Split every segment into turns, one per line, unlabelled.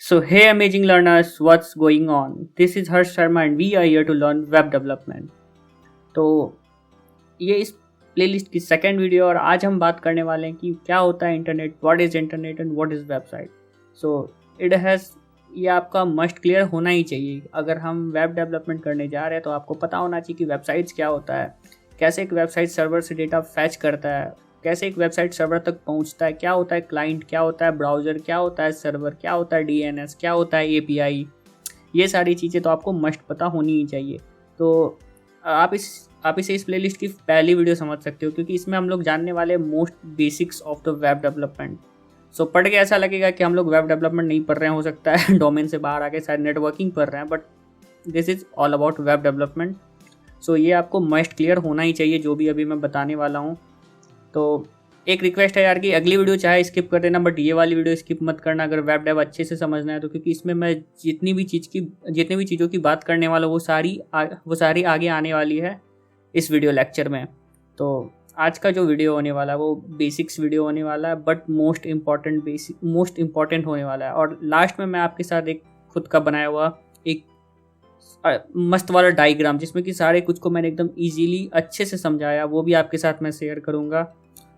So, hey amazing learners, what's going on? This is Harsh Sharma and we are here to learn web development. तो ये इस playlist की second video और आज हम बात करने वाले हैं कि क्या होता है internet, what is internet and what is website. So it has ये आपका मस्ट क्लियर होना ही चाहिए. अगर हम वेब डेवलपमेंट करने जा रहे हैं तो आपको पता होना चाहिए कि वेबसाइट्स क्या होता है, कैसे एक वेबसाइट सर्वर से डेटा फैच करता है, कैसे एक वेबसाइट सर्वर तक पहुंचता है, क्या होता है क्लाइंट, क्या होता है ब्राउज़र, क्या होता है सर्वर, क्या होता है डीएनएस, क्या होता है एपीआई. ये सारी चीज़ें तो आपको मस्ट पता होनी ही चाहिए. तो आप इसे इस प्लेलिस्ट की पहली वीडियो समझ सकते हो क्योंकि इसमें हम लोग जानने वाले most basics of the web development. So पढ़ के ऐसा लगेगा कि हम लोग वेब डेवलपमेंट नहीं पढ़ रहे हैं, हो सकता है डोमेन से बाहर आके शायद नेटवर्किंग पढ़ रहे हैं, but this is all about web development. So ये आपको मस्ट क्लियर होना ही चाहिए जो भी अभी मैं बताने वाला हूँ. तो एक रिक्वेस्ट है यार कि अगली वीडियो चाहे स्किप कर देना, बट ये वाली वीडियो स्किप मत करना अगर वेब डेव अच्छे से समझना है तो, क्योंकि इसमें मैं जितनी भी चीज़ों की बात करने वाला हूँ वो सारी आगे आने वाली है इस वीडियो लेक्चर में. तो आज का जो वीडियो होने वाला है वो बेसिक्स वीडियो होने वाला है, बट मोस्ट इम्पॉर्टेंट होने वाला है. और लास्ट में मैं आपके साथ एक खुद का बनाया हुआ एक मस्त वाला डायग्राम जिसमें कि सारे कुछ को मैंने एकदम इजीली अच्छे से समझाया, वो भी आपके साथ मैं शेयर करूँगा.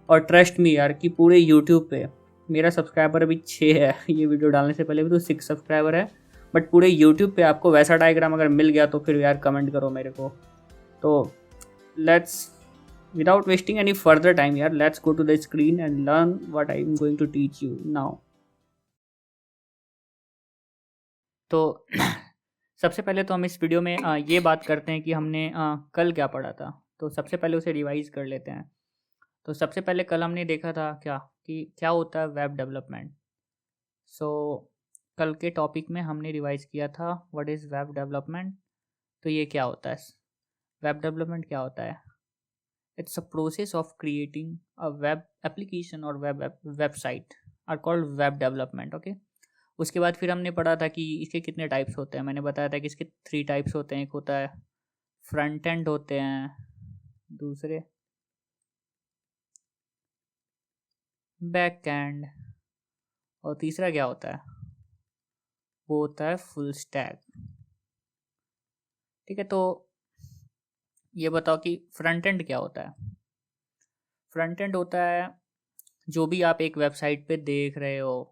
और ट्रस्ट मी यार कि पूरे यूट्यूब पे मेरा सब्सक्राइबर अभी 6 है, ये वीडियो डालने से पहले भी तो 6 सब्सक्राइबर है, बट पूरे यूट्यूब पे आपको वैसा डायग्राम अगर मिल गया तो फिर यार कमेंट करो मेरे को. तो let's without wasting any further time यार, let's go to the screen and learn what I am going to teach you now. तो सबसे पहले तो हम इस वीडियो में ये बात करते हैं कि हमने कल क्या पढ़ा था. तो सबसे पहले उसे रिवाइज कर लेते हैं. तो सबसे पहले कल हमने देखा था क्या होता है वेब डेवलपमेंट. सो कल के टॉपिक में हमने रिवाइज किया था व्हाट इज़ वेब डेवलपमेंट. तो ये क्या होता है, वेब डेवलपमेंट क्या होता है. It's a process of creating a web application और website are called web development. Okay. उसके बाद फिर हमने पढ़ा था कि इसके कितने टाइप्स होते हैं. मैंने बताया था कि इसके 3 टाइप्स होते हैं. एक होता है फ्रंट एंड होते हैं, दूसरे बैक एंड, और तीसरा क्या होता है, वो होता है फुल स्टैक. ठीक है. तो ये बताओ कि फ्रंट एंड क्या होता है. फ्रंट एंड होता है जो भी आप एक वेबसाइट पे देख रहे हो,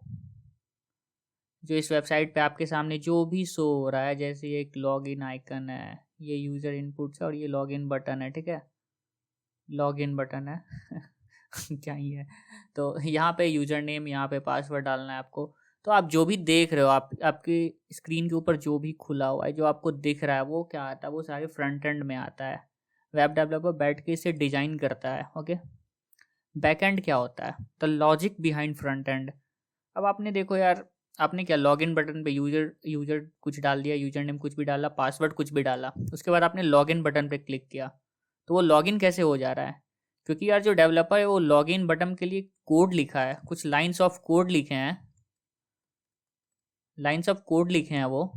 जो इस वेबसाइट पे आपके सामने जो भी शो हो रहा है, जैसे ये एक लॉगिन आइकन है, ये यूज़र इनपुट्स है और ये लॉगिन बटन है. ठीक है, लॉगिन बटन है क्या ही है. तो यहाँ पे यूज़र नेम, यहाँ पे पासवर्ड डालना है आपको. तो आप जो भी देख रहे हो, आपकी स्क्रीन के ऊपर जो भी खुला हुआ है, जो आपको दिख रहा है, वो क्या आता है, वो सारे फ्रंट एंड में आता है. वेब डेवलपर बैठ के इसे डिज़ाइन करता है. ओके. बैक एंड क्या होता है, the logic behind front end. अब आपने देखो यार, आपने क्या लॉगिन बटन पे यूज़र कुछ डाल दिया, यूज़र नेम कुछ भी डाला, पासवर्ड कुछ भी डाला, उसके बाद आपने लॉगिन बटन पे क्लिक किया. तो वो लॉगिन कैसे हो जा रहा है, क्योंकि यार जो डेवलपर है वो लॉगिन बटन के लिए कोड लिखा है, कुछ लाइंस ऑफ कोड लिखे हैं, वो,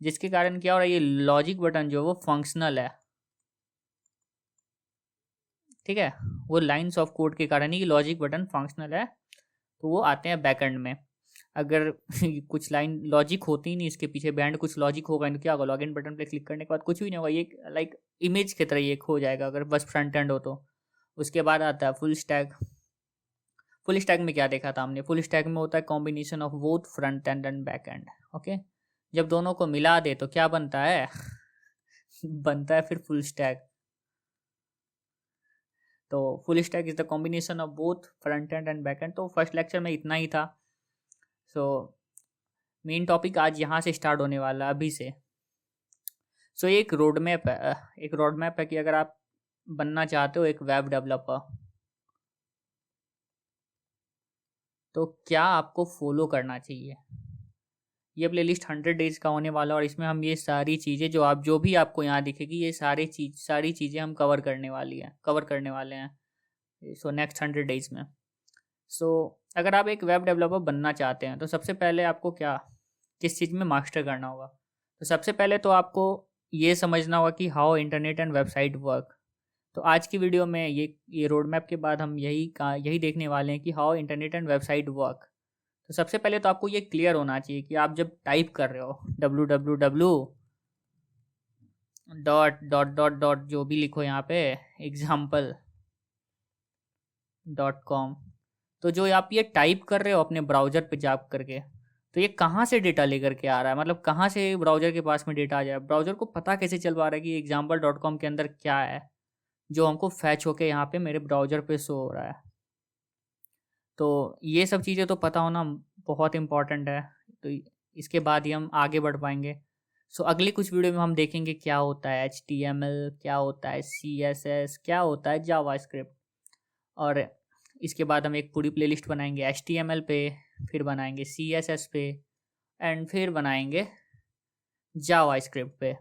जिसके कारण क्या हो रहा है, ये लॉजिक बटन जो है वो फंक्शनल है. ठीक है, वो लाइंस ऑफ कोड के कारण ही लॉजिक बटन फंक्शनल है. तो वो आते हैं बैकएंड में. अगर कुछ लाइन लॉजिक होती ही नहीं, इसके पीछे बैंड कुछ लॉजिक होगा तो क्या होगा, लॉगिन बटन पे क्लिक करने के बाद कुछ भी नहीं होगा, ये लाइक इमेज की तरह ये खो जाएगा अगर बस फ्रंट एंड हो तो. उसके बाद आता है फुल स्टैक. फुल स्टैक में क्या देखा था हमने, फुल स्टैक में होता है combination of both front end and back and. Okay. जब दोनों को मिला दे तो क्या बनता है बनता है फिर फुल स्टैक. तो full stack is the combination of both front end and back and. तो फर्स्ट लेक्चर में इतना ही था. सो मेन टॉपिक आज यहाँ से स्टार्ट होने वाला अभी से. सो एक रोड मैप है कि अगर आप बनना चाहते हो एक वेब डेवलपर, तो क्या आपको फॉलो करना चाहिए. ये प्लेलिस्ट 100 डेज का होने वाला है और इसमें हम ये सारी चीज़ें जो भी आपको यहाँ दिखेगी, ये सारी चीज़ें हम कवर करने वाले हैं सो नेक्स्ट 100 डेज में. सो अगर आप एक वेब डेवलपर बनना चाहते हैं तो सबसे पहले आपको किस चीज़ में मास्टर करना होगा. तो सबसे पहले तो आपको ये समझना होगा कि how internet and website work. तो आज की वीडियो में ये रोड मैप के बाद हम यही देखने वाले हैं कि how internet and website work. तो सबसे पहले तो आपको ये क्लियर होना चाहिए कि आप जब टाइप कर रहे हो www dot dot dot dot जो भी लिखो यहाँ पे example.com, तो जो आप ये टाइप कर रहे हो अपने ब्राउज़र पे जा करके, तो ये कहाँ से डेटा लेकर के आ रहा है, मतलब कहाँ से ब्राउज़र के पास में डेटा आ जाए, ब्राउज़र को पता कैसे चल पा रहा है कि example.com के अंदर क्या है जो हमको फैच होके यहाँ पे मेरे ब्राउज़र पे शो हो रहा है। तो ये सब चीज़ें तो पता होना बहुत इम्पॉर्टेंट है, तो इसके बाद ही हम आगे बढ़ पाएंगे। सो अगली कुछ वीडियो में हम देखेंगे क्या होता है HTML, क्या होता है CSS, क्या होता है जावास्क्रिप्ट, और इसके बाद हम एक पूरी प्लेलिस्ट बनाएंगे HTML पे, फिर बनाएंगे CSS पे, एंड फिर बनाएंगे जावास्क्रिप्ट पे।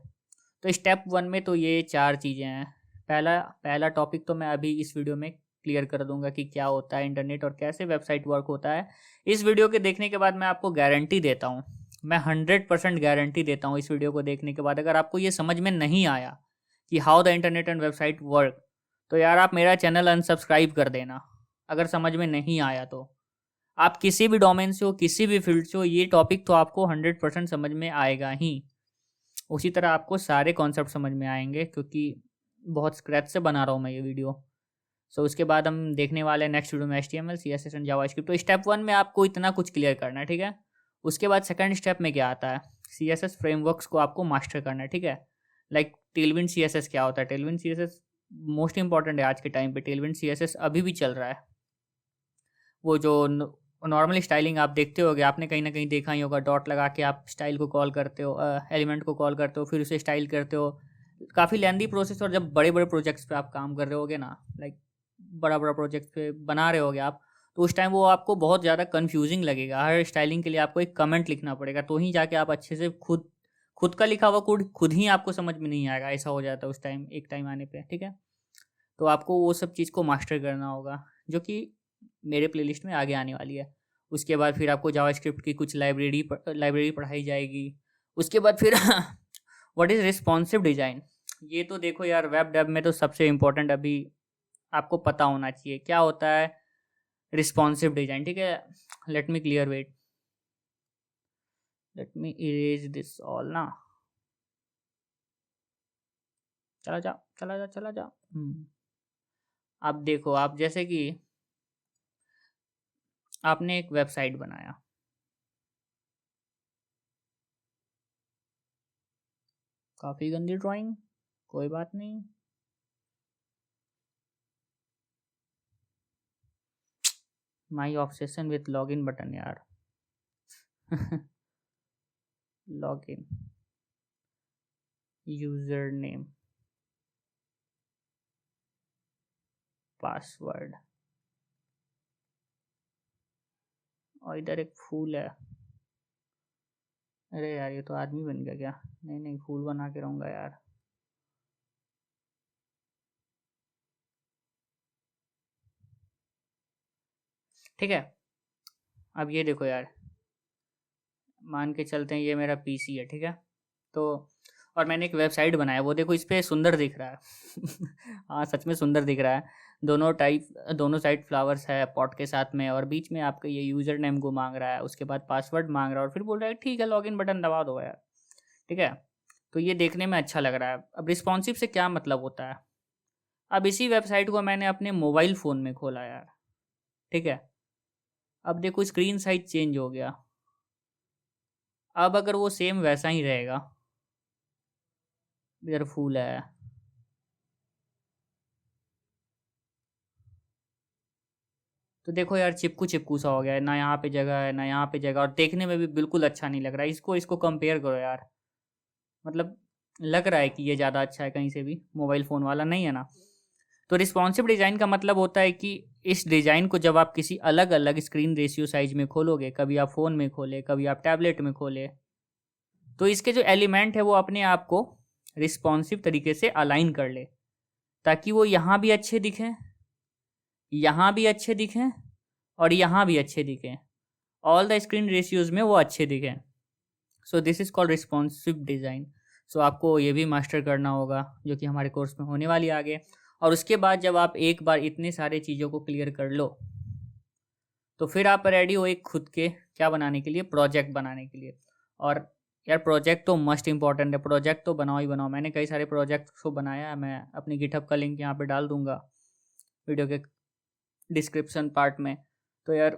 तो स्टेप 1 में तो ये 4 चीज़ें हैं। पहला टॉपिक तो मैं अभी इस वीडियो में क्लियर कर दूंगा कि क्या होता है इंटरनेट और कैसे वेबसाइट वर्क होता है। इस वीडियो के देखने के बाद मैं आपको गारंटी देता हूँ, मैं 100% गारंटी देता हूँ इस वीडियो को देखने के बाद, अगर आपको ये समझ में नहीं आया कि how the internet and website work, तो यार आप मेरा चैनल अनसब्सक्राइब कर देना। अगर समझ में नहीं आया तो आप किसी भी डोमेन से हो, किसी भी फील्ड से हो, ये टॉपिक तो आपको 100% समझ में आएगा ही। उसी तरह आपको सारे कॉन्सेप्ट समझ में आएंगे, क्योंकि बहुत स्क्रैच से बना रहा हूँ मैं ये वीडियो। सो उसके बाद हम देखने वाले हैं नेक्स्ट वीडियो में HTML, CSS एंड जावास्क्रिप्ट। तो स्टेप 1 में आपको इतना कुछ क्लियर करना है, ठीक है। उसके बाद सेकंड स्टेप में क्या आता है, CSS फ्रेमवर्क्स को आपको मास्टर करना है, ठीक है। लाइक टेलविंड CSS क्या होता है, टेलविंड CSS मोस्ट इंपॉर्टेंट है आज के टाइम पे। टेलविंड CSS अभी भी चल रहा है। वो जो नॉर्मल स्टाइलिंग आप देखते होगे, आपने कहीं ना कहीं देखा ही होगा, डॉट लगा के आप स्टाइल को कॉल करते हो, एलिमेंट को कॉल करते हो, फिर उसे स्टाइल करते हो। काफ़ी लेंदी प्रोसेस, और जब बड़े बड़े प्रोजेक्ट्स पे आप काम कर रहे होगे ना, लाइक बड़ा बड़ा प्रोजेक्ट पे बना रहे होगे आप, तो उस टाइम वो आपको बहुत ज़्यादा कन्फ्यूजिंग लगेगा। हर स्टाइलिंग के लिए आपको एक कमेंट लिखना पड़ेगा, तो ही जाके आप अच्छे से खुद का लिखा हुआ कोड खुद ही आपको समझ में नहीं आएगा। ऐसा हो जाता है उस टाइम, एक टाइम आने पे, ठीक है। तो आपको वो सब चीज़ को मास्टर करना होगा, जो कि मेरे प्लेलिस्ट में आगे आने वाली है। उसके बाद फिर आपको जावास्क्रिप्ट की कुछ लाइब्रेरी पढ़ाई जाएगी। उसके बाद फिर व्हाट इज़ रिस्पॉन्सिव डिज़ाइन। ये तो देखो यार, वेब डेव में तो सबसे इम्पोर्टेंट अभी आपको पता होना चाहिए क्या होता है रिस्पॉन्सिव डिज़ाइन, ठीक है। Let me clear, wait, let me erase this all ना। चला जा। आप देखो, आप जैसे कि आपने एक वेबसाइट बनाया, काफ़ी गंदी ड्राइंग, कोई बात नहीं। माई ऑब्सेशन विथ लॉगिन बटन यार। लॉगिन, यूजर नेम, पासवर्ड, और इधर एक फूल है। अरे यार, ये तो आदमी बन गया क्या? नहीं, फूल बना के रहूँगा यार। ठीक है, अब ये देखो यार, मान के चलते हैं ये मेरा PC है, ठीक है। तो और मैंने एक वेबसाइट बनाया, वो देखो इस पर सुंदर दिख रहा है। हाँ, सच में सुंदर दिख रहा है। दोनों साइड फ्लावर्स है पॉट के साथ में, और बीच में आपका ये यूज़र नेम को मांग रहा है, उसके बाद पासवर्ड मांग रहा है, और फिर बोल रहा है ठीक है लॉगिन बटन दबा दो यार, ठीक है। तो ये देखने में अच्छा लग रहा है। अब रिस्पॉन्सिव से क्या मतलब होता है, अब इसी वेबसाइट को मैंने अपने मोबाइल फ़ोन में खोला यार, ठीक है। अब देखो स्क्रीन साइज चेंज हो गया। अब अगर वो सेम वैसा ही रहेगा, इधर फूल है, तो देखो यार चिपकू चिपकू सा हो गया है, ना यहाँ पे जगह है ना यहाँ पे जगह, और देखने में भी बिल्कुल अच्छा नहीं लग रहा है। इसको कंपेयर करो यार, मतलब लग रहा है कि ये ज़्यादा अच्छा है कहीं से भी, मोबाइल फ़ोन वाला नहीं है ना। तो रिस्पॉन्सिव डिज़ाइन का मतलब होता है कि इस डिज़ाइन को जब आप किसी अलग अलग स्क्रीन रेशियो साइज में खोलोगे, कभी आप फ़ोन में खोले, कभी आप टैबलेट में खोले, तो इसके जो एलिमेंट है वो अपने आप को रिस्पॉन्सिव तरीके से अलाइन कर ले, ताकि वो यहाँ भी अच्छे दिखें, यहाँ भी अच्छे दिखें, और यहाँ भी अच्छे दिखें, ऑल द स्क्रीन रेशियोज में वो अच्छे दिखें। So this is called responsive design. So आपको ये भी मास्टर करना होगा, जो कि हमारे कोर्स में होने वाली आगे। और उसके बाद जब आप एक बार इतने सारे चीज़ों को क्लियर कर लो, तो फिर आप रेडी हो एक खुद के क्या बनाने के लिए, प्रोजेक्ट बनाने के लिए। और यार प्रोजेक्ट तो मस्ट इम्पॉर्टेंट है, प्रोजेक्ट तो बनाओ ही बनाओ। मैंने कई सारे प्रोजेक्ट को बनाया है, मैं अपनी गिटहब का लिंक यहाँ पे डाल दूंगा वीडियो के डिस्क्रिप्शन पार्ट में। तो यार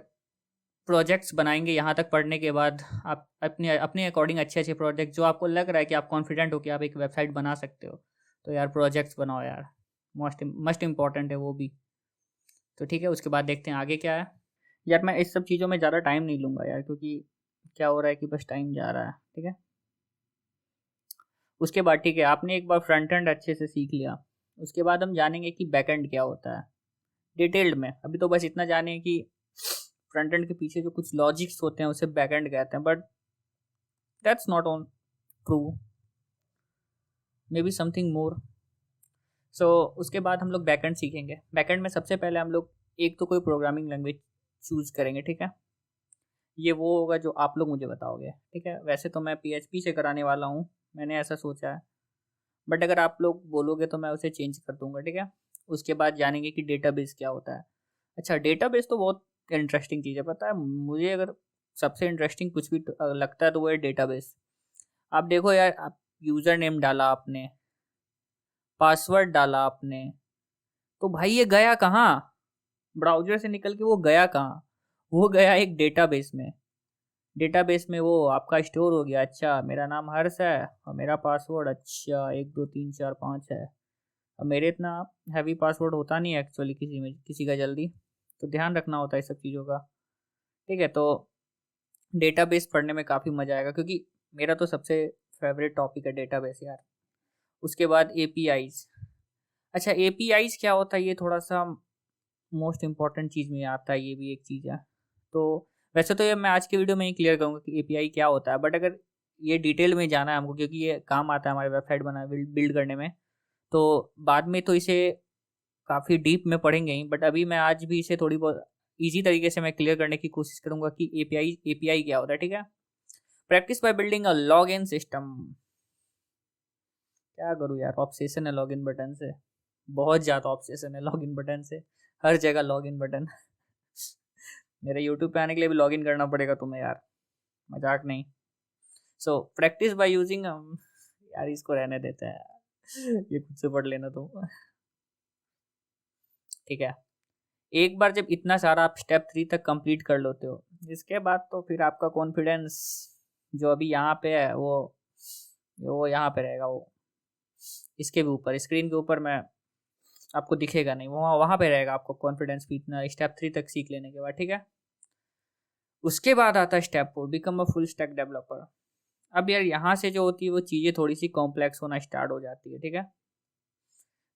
प्रोजेक्ट्स बनाएंगे यहाँ तक पढ़ने के बाद, आप अपने अपने अकॉर्डिंग अच्छे अच्छे प्रोजेक्ट जो आपको लग रहा है कि आप कॉन्फिडेंट हो कि आप एक वेबसाइट बना सकते हो, तो यार प्रोजेक्ट्स बनाओ यार, मस्ट इम्पॉर्टेंट है वो भी। तो ठीक है, उसके बाद देखते हैं आगे क्या है। यार मैं इस सब चीज़ों में ज़्यादा टाइम नहीं लूँगा यार, क्योंकि क्या हो रहा है कि बस टाइम जा रहा है। ठीक है, उसके बाद ठीक है, आपने एक बार फ्रंट एंड अच्छे से सीख लिया, उसके बाद हम जानेंगे कि बैक एंड क्या होता है डिटेल्ड में। अभी तो बस इतना जाने कि फ्रंट एंड के पीछे जो कुछ लॉजिक्स होते हैं उसे बैक एंड कहते हैं, but that's not on true, maybe something more. So उसके बाद हम लोग बैक एंड सीखेंगे। बैक एंड में सबसे पहले हम लोग एक तो कोई प्रोग्रामिंग लैंग्वेज चूज करेंगे। ठीक है, ये वो होगा जो आप लोग मुझे बताओगे। ठीक है, वैसे तो मैं PHP से कराने वाला हूँ, मैंने ऐसा सोचा है, बट अगर आप लोग बोलोगे तो मैं उसे चेंज कर दूंगा। ठीक है, उसके बाद जानेंगे कि डेटाबेस क्या होता है। अच्छा, डेटाबेस तो बहुत इंटरेस्टिंग चीज़ है, पता है मुझे। अगर सबसे इंटरेस्टिंग कुछ भी लगता है तो वो है डेटाबेस। आप देखो यार, आप यूज़र नेम डाला आपने, पासवर्ड डाला आपने, तो भाई ये गया कहाँ? ब्राउजर से निकल के वो गया कहाँ? वो गया एक डेटाबेस में। डेटाबेस में वो आपका स्टोर हो गया। अच्छा, मेरा नाम हर्ष है और मेरा पासवर्ड अच्छा 1 2 3 4 5 है। अब मेरे इतना हैवी पासवर्ड होता नहीं है एक्चुअली, किसी का जल्दी, तो ध्यान रखना होता है इस सब चीज़ों का। ठीक है, तो डेटाबेस पढ़ने में काफ़ी मज़ा आएगा, क्योंकि मेरा तो सबसे फेवरेट टॉपिक है डेटाबेस यार। उसके बाद APIs। अच्छा, APIs क्या होता है, ये थोड़ा सा मोस्ट इम्पॉर्टेंट चीज़ में आता है, ये भी एक चीज़ है। तो वैसे तो ये मैं आज के वीडियो में ही क्लियर करूँगा कि API क्या होता है, बट अगर ये डिटेल में जाना है हमको, क्योंकि ये काम आता है हमारे वेबसाइट बिल्ड करने में, तो बाद में तो इसे काफ़ी डीप में पढ़ेंगे ही, बट अभी मैं आज भी इसे थोड़ी बहुत ईजी तरीके से मैं क्लियर करने की कोशिश करूँगा कि API क्या होता है। ठीक है, practice by building a log in system. क्या करूँ यार, ऑब्सेशन है लॉग इन बटन से, बहुत ज़्यादा ऑब्सेशन है लॉग इन बटन से, हर जगह लॉग इन बटन। मेरे यूट्यूब पे आने के लिए भी लॉग इन करना पड़ेगा तुम्हें यार, मजाक नहीं। सो प्रैक्टिस बाय यूजिंग, यार इसको रहने देते हैं, ये खुद से पढ़ लेना तुम। ठीक है, एक बार जब इतना सारा आप स्टेप 3 तक कंप्लीट कर लेते हो, इसके बाद तो फिर आपका कॉन्फिडेंस जो अभी यहाँ पे है वो यहाँ पे रहेगा, वो इसके भी ऊपर, स्क्रीन के ऊपर मैं आपको दिखेगा नहीं, वहाँ वहाँ पे रहेगा आपको कॉन्फिडेंस भी इतना स्टेप 3 तक सीख लेने के बाद। ठीक है, उसके बाद आता है step 4, become a full stack developer. अब यार यहाँ से जो होती है वो चीज़ें थोड़ी सी कॉम्प्लेक्स होना स्टार्ट हो जाती है। ठीक है,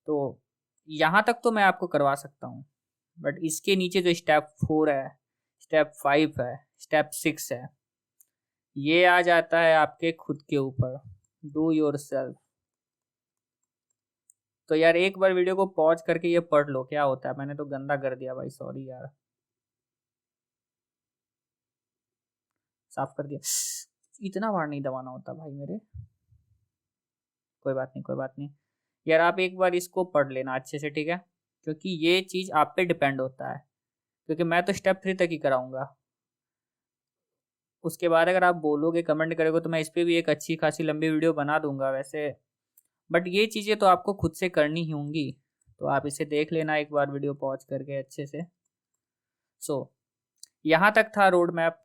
तो यहाँ तक तो मैं आपको करवा सकता हूँ, बट इसके नीचे जो स्टेप 4 है, स्टेप 5 है, स्टेप 6 है, ये आ जाता है आपके खुद के ऊपर, डू योर सेल्फ। तो यार एक बार वीडियो को पॉज करके ये पढ़ लो क्या होता है। मैंने तो गंदा कर दिया भाई, सॉरी यार, साफ कर दिया। इतना बार नहीं दबाना होता भाई मेरे, कोई बात नहीं कोई बात नहीं। यार आप एक बार इसको पढ़ लेना अच्छे से। ठीक है, क्योंकि ये चीज़ आप पे डिपेंड होता है, क्योंकि मैं तो स्टेप 3 तक ही कराऊंगा। उसके बाद अगर आप बोलोगे, कमेंट करोगे, तो मैं इस पर भी एक अच्छी खासी लंबी वीडियो बना दूंगा वैसे, बट ये चीज़ें तो आपको खुद से करनी ही होंगी। तो आप इसे देख लेना एक बार वीडियो पॉज करके अच्छे से। सो यहाँ तक था रोड मैप।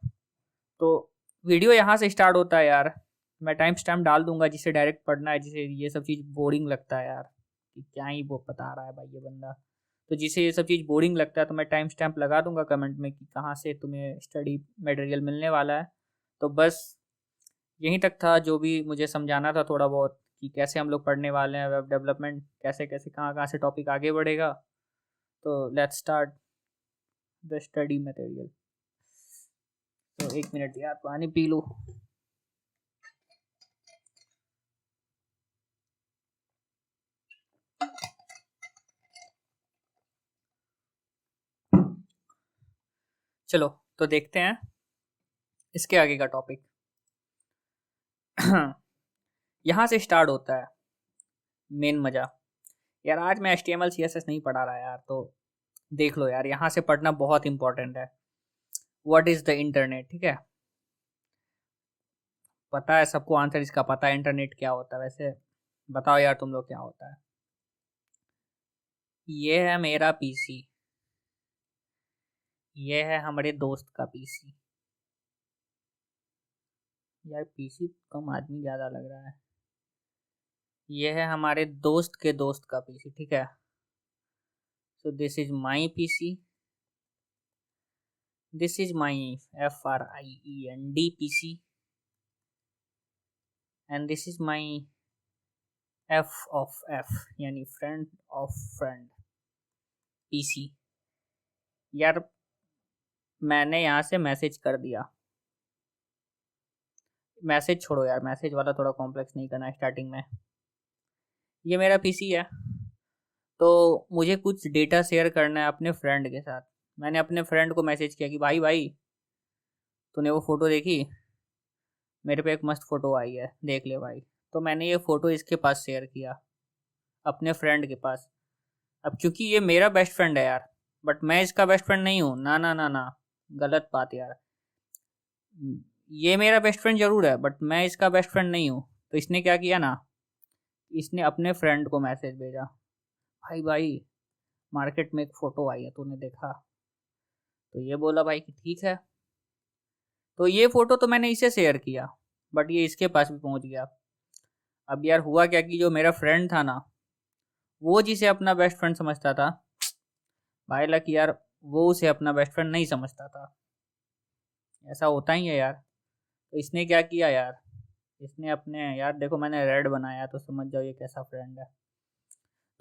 तो वीडियो यहाँ से स्टार्ट होता है यार, मैं टाइम स्टैम्प डाल दूंगा जिसे डायरेक्ट पढ़ना है, जिसे ये सब चीज़ बोरिंग लगता है यार कि क्या ही वो बता रहा है भाई ये बंदा, तो जिसे ये सब चीज़ बोरिंग लगता है तो मैं टाइम स्टैम्प लगा दूंगा कमेंट में कि कहाँ से तुम्हें स्टडी मटेरियल मिलने वाला है। तो बस यहीं तक था जो भी मुझे समझाना था थोड़ा बहुत, कि कैसे हम लोग पढ़ने वाले हैं वेब डेवलपमेंट, कैसे कैसे कहाँ कहाँ से टॉपिक आगे बढ़ेगा। तो let's start the study material. तो 1 मिनट यार, पानी पी लो। चलो तो देखते हैं इसके आगे का टॉपिक। यहाँ से स्टार्ट होता है मेन मजा। यार आज मैं HTML CSS नहीं पढ़ा रहा यार, तो देख लो यार, यहाँ से पढ़ना बहुत इंपॉर्टेंट है। व्हाट इज द इंटरनेट, ठीक है। पता है सबको आंसर इसका पता है, इंटरनेट क्या होता है। वैसे बताओ यार तुम लोग क्या होता है। ये है मेरा पीसी, ये है हमारे दोस्त का पीसी। यार पीसी कम आदमी ज्यादा लग रहा है। ये है हमारे दोस्त के दोस्त का पीसी, ठीक है। सो this is my PC, this is my FRIEND PC, and this is my F यानी फ्रेंड ऑफ फ्रेंड पीसी। यार मैंने यहाँ से मैसेज कर दिया, मैसेज छोड़ो यार, मैसेज वाला थोड़ा कॉम्प्लेक्स नहीं करना स्टार्टिंग में। ये मेरा पीसी है, तो मुझे कुछ डेटा शेयर करना है अपने फ्रेंड के साथ। मैंने अपने फ्रेंड को मैसेज किया कि भाई भाई तूने वो फ़ोटो देखी, मेरे पे एक मस्त फ़ोटो आई है, देख ले भाई। तो मैंने ये फ़ोटो इसके पास शेयर किया, अपने फ्रेंड के पास। अब क्योंकि ये मेरा बेस्ट फ्रेंड है यार, बट मैं इसका बेस्ट फ्रेंड नहीं हूँ, ना ना ना ना, गलत बात यार। ये मेरा बेस्ट फ्रेंड जरूर है, बट मैं इसका बेस्ट फ्रेंड नहीं हूँ। तो इसने क्या किया ना, इसने अपने फ्रेंड को मैसेज भेजा, भाई भाई मार्केट में एक फ़ोटो आई है, तूने देखा। तो ये बोला भाई कि ठीक है। तो ये फ़ोटो तो मैंने इसे शेयर किया, बट ये इसके पास भी पहुंच गया। अब यार हुआ क्या कि जो मेरा फ्रेंड था ना, वो जिसे अपना बेस्ट फ्रेंड समझता था, भाई लक यार, वो उसे अपना बेस्ट फ्रेंड नहीं समझता था। ऐसा होता ही है यार। तो इसने क्या किया यार, इसने अपने, यार देखो मैंने रेड बनाया तो समझ जाओ ये कैसा फ्रेंड है।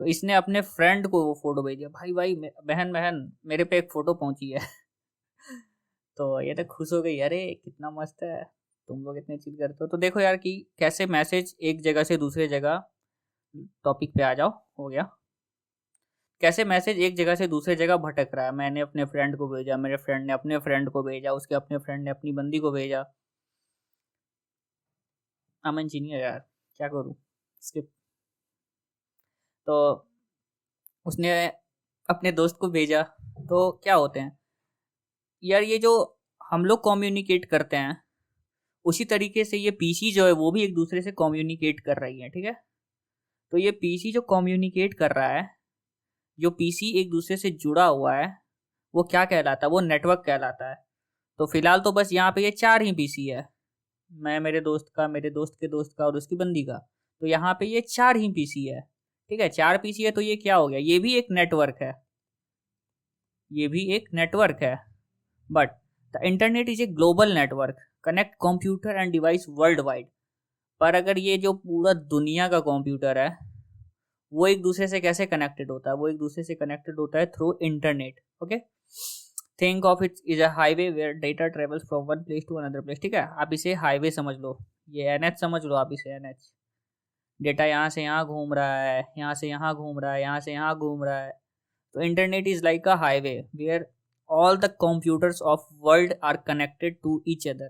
तो इसने अपने फ्रेंड को वो फोटो भेजा, भाई भाई बहन बहन मेरे पे एक फोटो पहुंची है। तो ये तो खुश हो गई, अरे कितना मस्त है, तुम लोग इतने चिल करते हो। तो देखो यार कि कैसे मैसेज एक जगह से दूसरे जगह, टॉपिक पे आ जाओ, हो गया। कैसे मैसेज एक जगह से दूसरे जगह भटक रहा है। मैंने अपने फ्रेंड को भेजा, मेरे फ्रेंड ने अपने फ्रेंड को भेजा, उसके अपने फ्रेंड ने अपनी बंदी को भेजा। आई एम इंजीनियर यार, क्या करूँ, स्किप। तो उसने अपने दोस्त को भेजा। तो क्या होते हैं यार, ये जो हम लोग कम्युनिकेट करते हैं, उसी तरीके से ये पीसी जो है वो भी एक दूसरे से कम्युनिकेट कर रही है, ठीक है। तो ये पीसी जो कम्युनिकेट कर रहा है, जो पीसी एक दूसरे से जुड़ा हुआ है, वो क्या कहलाता है, वो नेटवर्क कहलाता है। तो फिलहाल तो बस यहाँ पे ये 4 ही पीसी है, मैं, मेरे दोस्त का, मेरे दोस्त के दोस्त का और उसकी बंदी का। तो यहाँ पे ये 4 ही पीसी है, ठीक है। 4 पीसी है तो ये क्या हो गया, ये भी एक नेटवर्क है, ये भी एक नेटवर्क है। But the internet is a global network, connect computer and device world wide. पर अगर ये जो पूरा दुनिया का कंप्यूटर है, वो एक दूसरे से कैसे कनेक्टेड होता है, वो एक दूसरे से कनेक्टेड होता है through internet, okay. Think of it is a highway where data travels from one place to another place, ठीक है। आप इसे हाईवे समझ लो, ये एनएच समझ लो आप इसे, एनएच। डेटा यहाँ से यहाँ घूम रहा है, यहाँ से यहाँ घूम रहा है, यहाँ से यहाँ घूम रहा है। तो internet is like a highway where all the computers of world are connected to each other.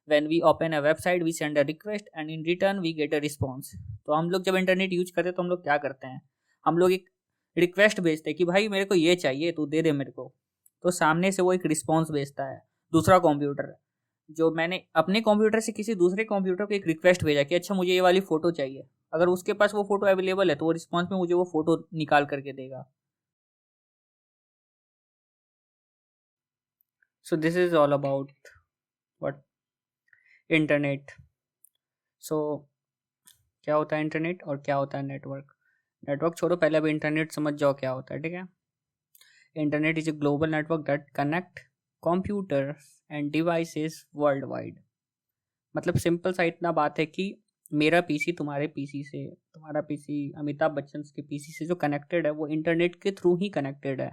When we open a website we send a request and in return we get a response. तो हम लोग जब internet use करते हैं तो हम लोग क्या करते हैं, हम लोग एक रिक्वेस्ट भेजते हैं कि भाई मेरे को ये चाहिए, तू दे दे मेरे को। तो सामने से वो एक रिस्पॉन्स भेजता है दूसरा कंप्यूटर। जो मैंने अपने कंप्यूटर से किसी दूसरे कंप्यूटर को एक रिक्वेस्ट भेजा कि अच्छा मुझे ये वाली फ़ोटो चाहिए, अगर उसके पास वो फ़ोटो अवेलेबल है तो वो रिस्पॉन्स में मुझे वो फ़ोटो निकाल करके देगा। So this is all about what internet. So क्या होता है इंटरनेट और क्या होता है नेटवर्क। नेटवर्क छोड़ो, पहले अभी इंटरनेट समझ जाओ क्या होता है, ठीक है। Internet is a global network that connect computer end devices world wide. मतलब सिंपल सा इतना बात है कि मेरा पीसी तुम्हारे पीसी से, तुम्हारा पीसी अमिताभ बच्चन के पीसी से जो कनेक्टेड है वो इंटरनेट के थ्रू ही कनेक्टेड है।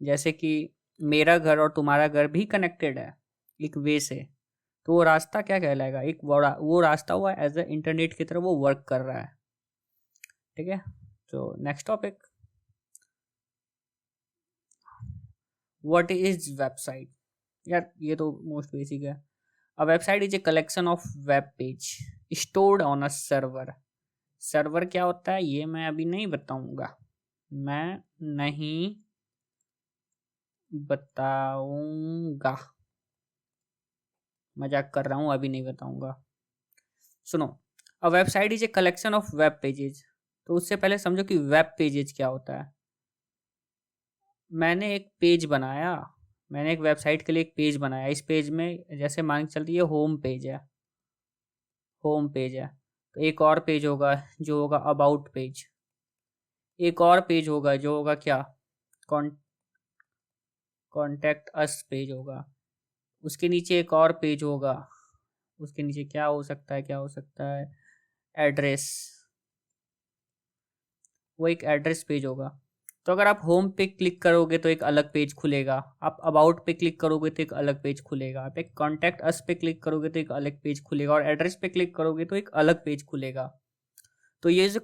जैसे कि मेरा घर और तुम्हारा घर भी कनेक्टेड है एक वे से। तो वो रास्ता क्या कहलाएगा, एक वो रास्ता हुआ एज अ इंटरनेट की तरह वो वर्क कर रहा है, ठीक है। तो next topic, what is website. यार ये तो मोस्ट बेसिक है। A website is a collection of web page stored on a server. Server क्या होता है ये मैं अभी नहीं बताऊंगा, मैं नहीं बताऊंगा, मजाक कर रहा हूँ, अभी नहीं बताऊंगा। सुनो, a website is a collection of web pages. तो उससे पहले समझो कि वेब पेजेज क्या होता है। मैंने एक पेज बनाया, मैंने एक वेबसाइट के लिए एक पेज बनाया। इस पेज में जैसे मान के चलती है होम पेज है, होम पेज है। तो एक और पेज होगा जो होगा अबाउट पेज। एक और पेज होगा जो होगा क्या, कॉन्टैक्ट अस पेज होगा। उसके नीचे एक और पेज होगा, उसके नीचे क्या हो सकता है, क्या हो सकता है, एड्रेस। वो एक एड्रेस पेज होगा। तो अगर आप होम पे क्लिक करोगे तो एक अलग पेज खुलेगा, आप अबाउट पे क्लिक करोगे तो एक अलग पेज खुलेगा, आप एक कॉन्टैक्ट अस पे क्लिक करोगे तो एक अलग पेज खुलेगा, और एड्रेस पे क्लिक करोगे तो एक अलग पेज खुलेगा। तो ये जो,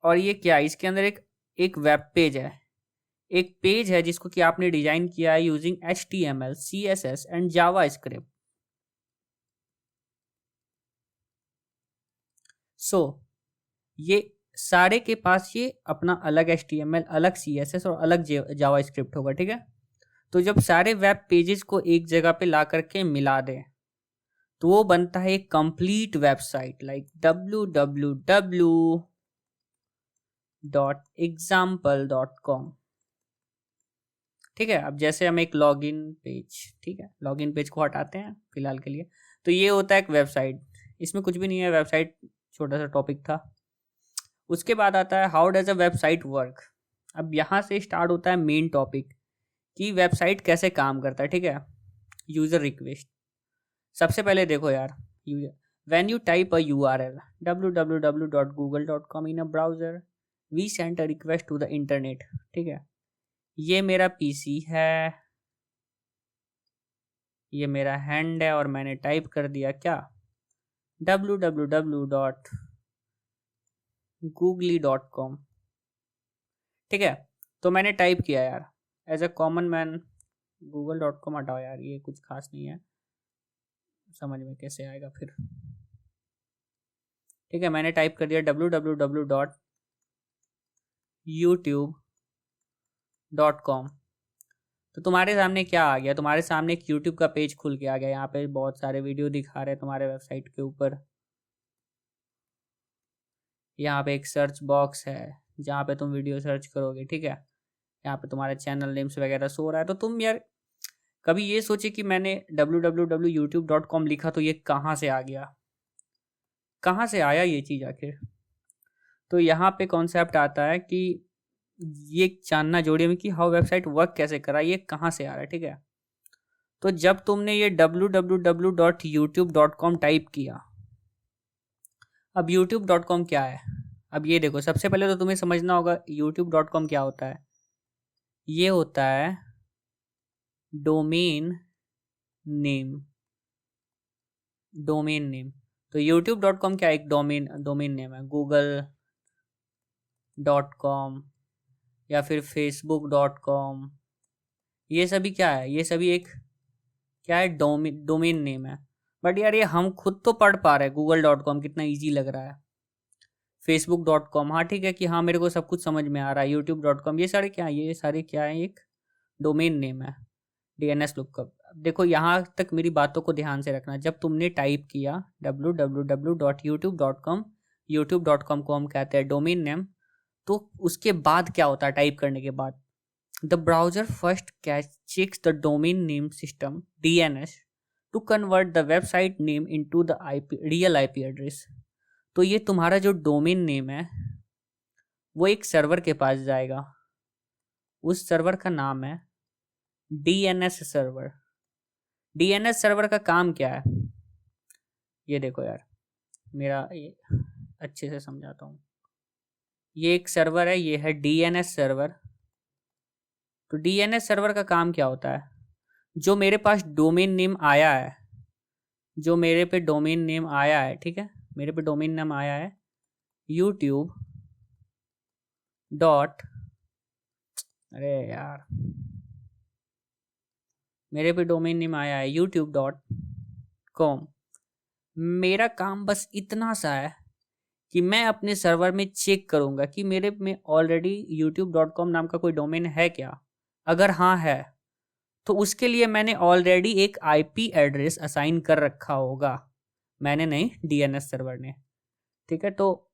और ये क्या है, इसके अंदर एक एक वेब पेज है, एक पेज है जिसको कि आपने डिजाइन किया है using HTML, CSS and JavaScript. So ये सारे के पास ये अपना अलग HTML, अलग CSS और अलग जावा स्क्रिप्ट होगा, ठीक है। तो जब सारे वेब पेजेस को एक जगह पे ला करके मिला दें तो वो बनता है एक कंप्लीट वेबसाइट, लाइक www.example.com। ठीक है, अब जैसे हम एक लॉगिन पेज, ठीक है, लॉगिन पेज को हटाते हैं फिलहाल के लिए। तो ये होता है एक वेबसाइट, इसमें कुछ भी नहीं है, वेबसाइट छोटा सा टॉपिक था। उसके बाद आता है how does a website work. अब यहाँ से स्टार्ट होता है मेन टॉपिक कि वेबसाइट कैसे काम करता है, ठीक है। यूजर रिक्वेस्ट, सबसे पहले देखो यार, when you type a URL www.google.com in a browser, we send a request to the internet, ठीक है। ये मेरा PC है, ये मेरा हैंड है, और मैंने टाइप कर दिया क्या, www.googly.com, ठीक है। तो मैंने टाइप किया यार, as a common man, google.com हटाओ यार, ये कुछ खास नहीं है, समझ में कैसे आएगा फिर, ठीक है। मैंने टाइप कर दिया www.youtube.com। तो तुम्हारे सामने क्या आ गया, तुम्हारे सामने एक यूट्यूब का पेज खुल के आ गया, यहाँ पे बहुत सारे वीडियो दिखा रहे हैं तुम्हारे वेबसाइट के ऊपर। यहाँ पे एक सर्च बॉक्स है जहाँ पे तुम वीडियो सर्च करोगे, ठीक है। यहाँ पे तुम्हारे चैनल नेम्स वगैरह सो रहा है। तो तुम यार कभी ये सोचे कि मैंने www.youtube.com लिखा तो ये कहाँ से आ गया, कहाँ से आया ये चीज़ आखिर। तो यहाँ पे कॉन्सेप्ट आता है कि ये जानना जरूरी है कि हाउ वेबसाइट वर्क कैसे करा, ये कहाँ से आ रहा है, ठीक है। तो जब तुमने ये www.youtube.com टाइप किया, अब youtube.com क्या है, अब ये देखो, सबसे पहले तो तुम्हें समझना होगा youtube.com क्या होता है। ये होता है डोमेन नेम, डोमेन नेम। तो youtube.com क्या, एक डोमेन नेम है। google.com या फिर facebook.com, ये सभी क्या है, ये सभी एक क्या है, डोमेन नेम है। बट यार ये हम खुद तो पढ़ पा रहे हैं, google.com कितना इजी लग रहा है, facebook.com, हाँ ठीक है कि हाँ मेरे को सब कुछ समझ में आ रहा है, youtube.com, ये सारे क्या है, ये सारे क्या है, एक डोमेन नेम है, DNS लुकअप। देखो यहाँ तक मेरी बातों को ध्यान से रखना, जब तुमने टाइप किया www.youtube.com, youtube.com को हम कहते हैं डोमेन नेम, तो उसके बाद क्या होता है, टाइप करने के बाद the browser first checks the domain name system DNS to convert the website name into the real IP address. तो ये तुम्हारा जो डोमेन नेम है वो एक सर्वर के पास जाएगा, उस सर्वर का नाम है DNS सर्वर। DNS सर्वर का काम क्या है, ये देखो यार, मेरा ये अच्छे से समझाता हूँ। ये एक सर्वर है, ये है DNS सर्वर। तो DNS सर्वर का काम क्या होता है, जो मेरे पास डोमेन नेम आया है, जो मेरे पे डोमेन नेम आया है, ठीक है, मेरे पे डोमेन नेम आया है यूट्यूब डॉट, अरे यार, मेरे पे डोमेन नेम आया है youtube.com। मेरा काम बस इतना सा है कि मैं अपने सर्वर में चेक करूंगा कि मेरे में ऑलरेडी youtube.com नाम का कोई डोमेन है क्या। अगर हाँ है तो उसके लिए मैंने ऑलरेडी एक आईपी एड्रेस असाइन कर रखा होगा, मैंने नहीं, डीएनएस सर्वर ने। ठीक है, तो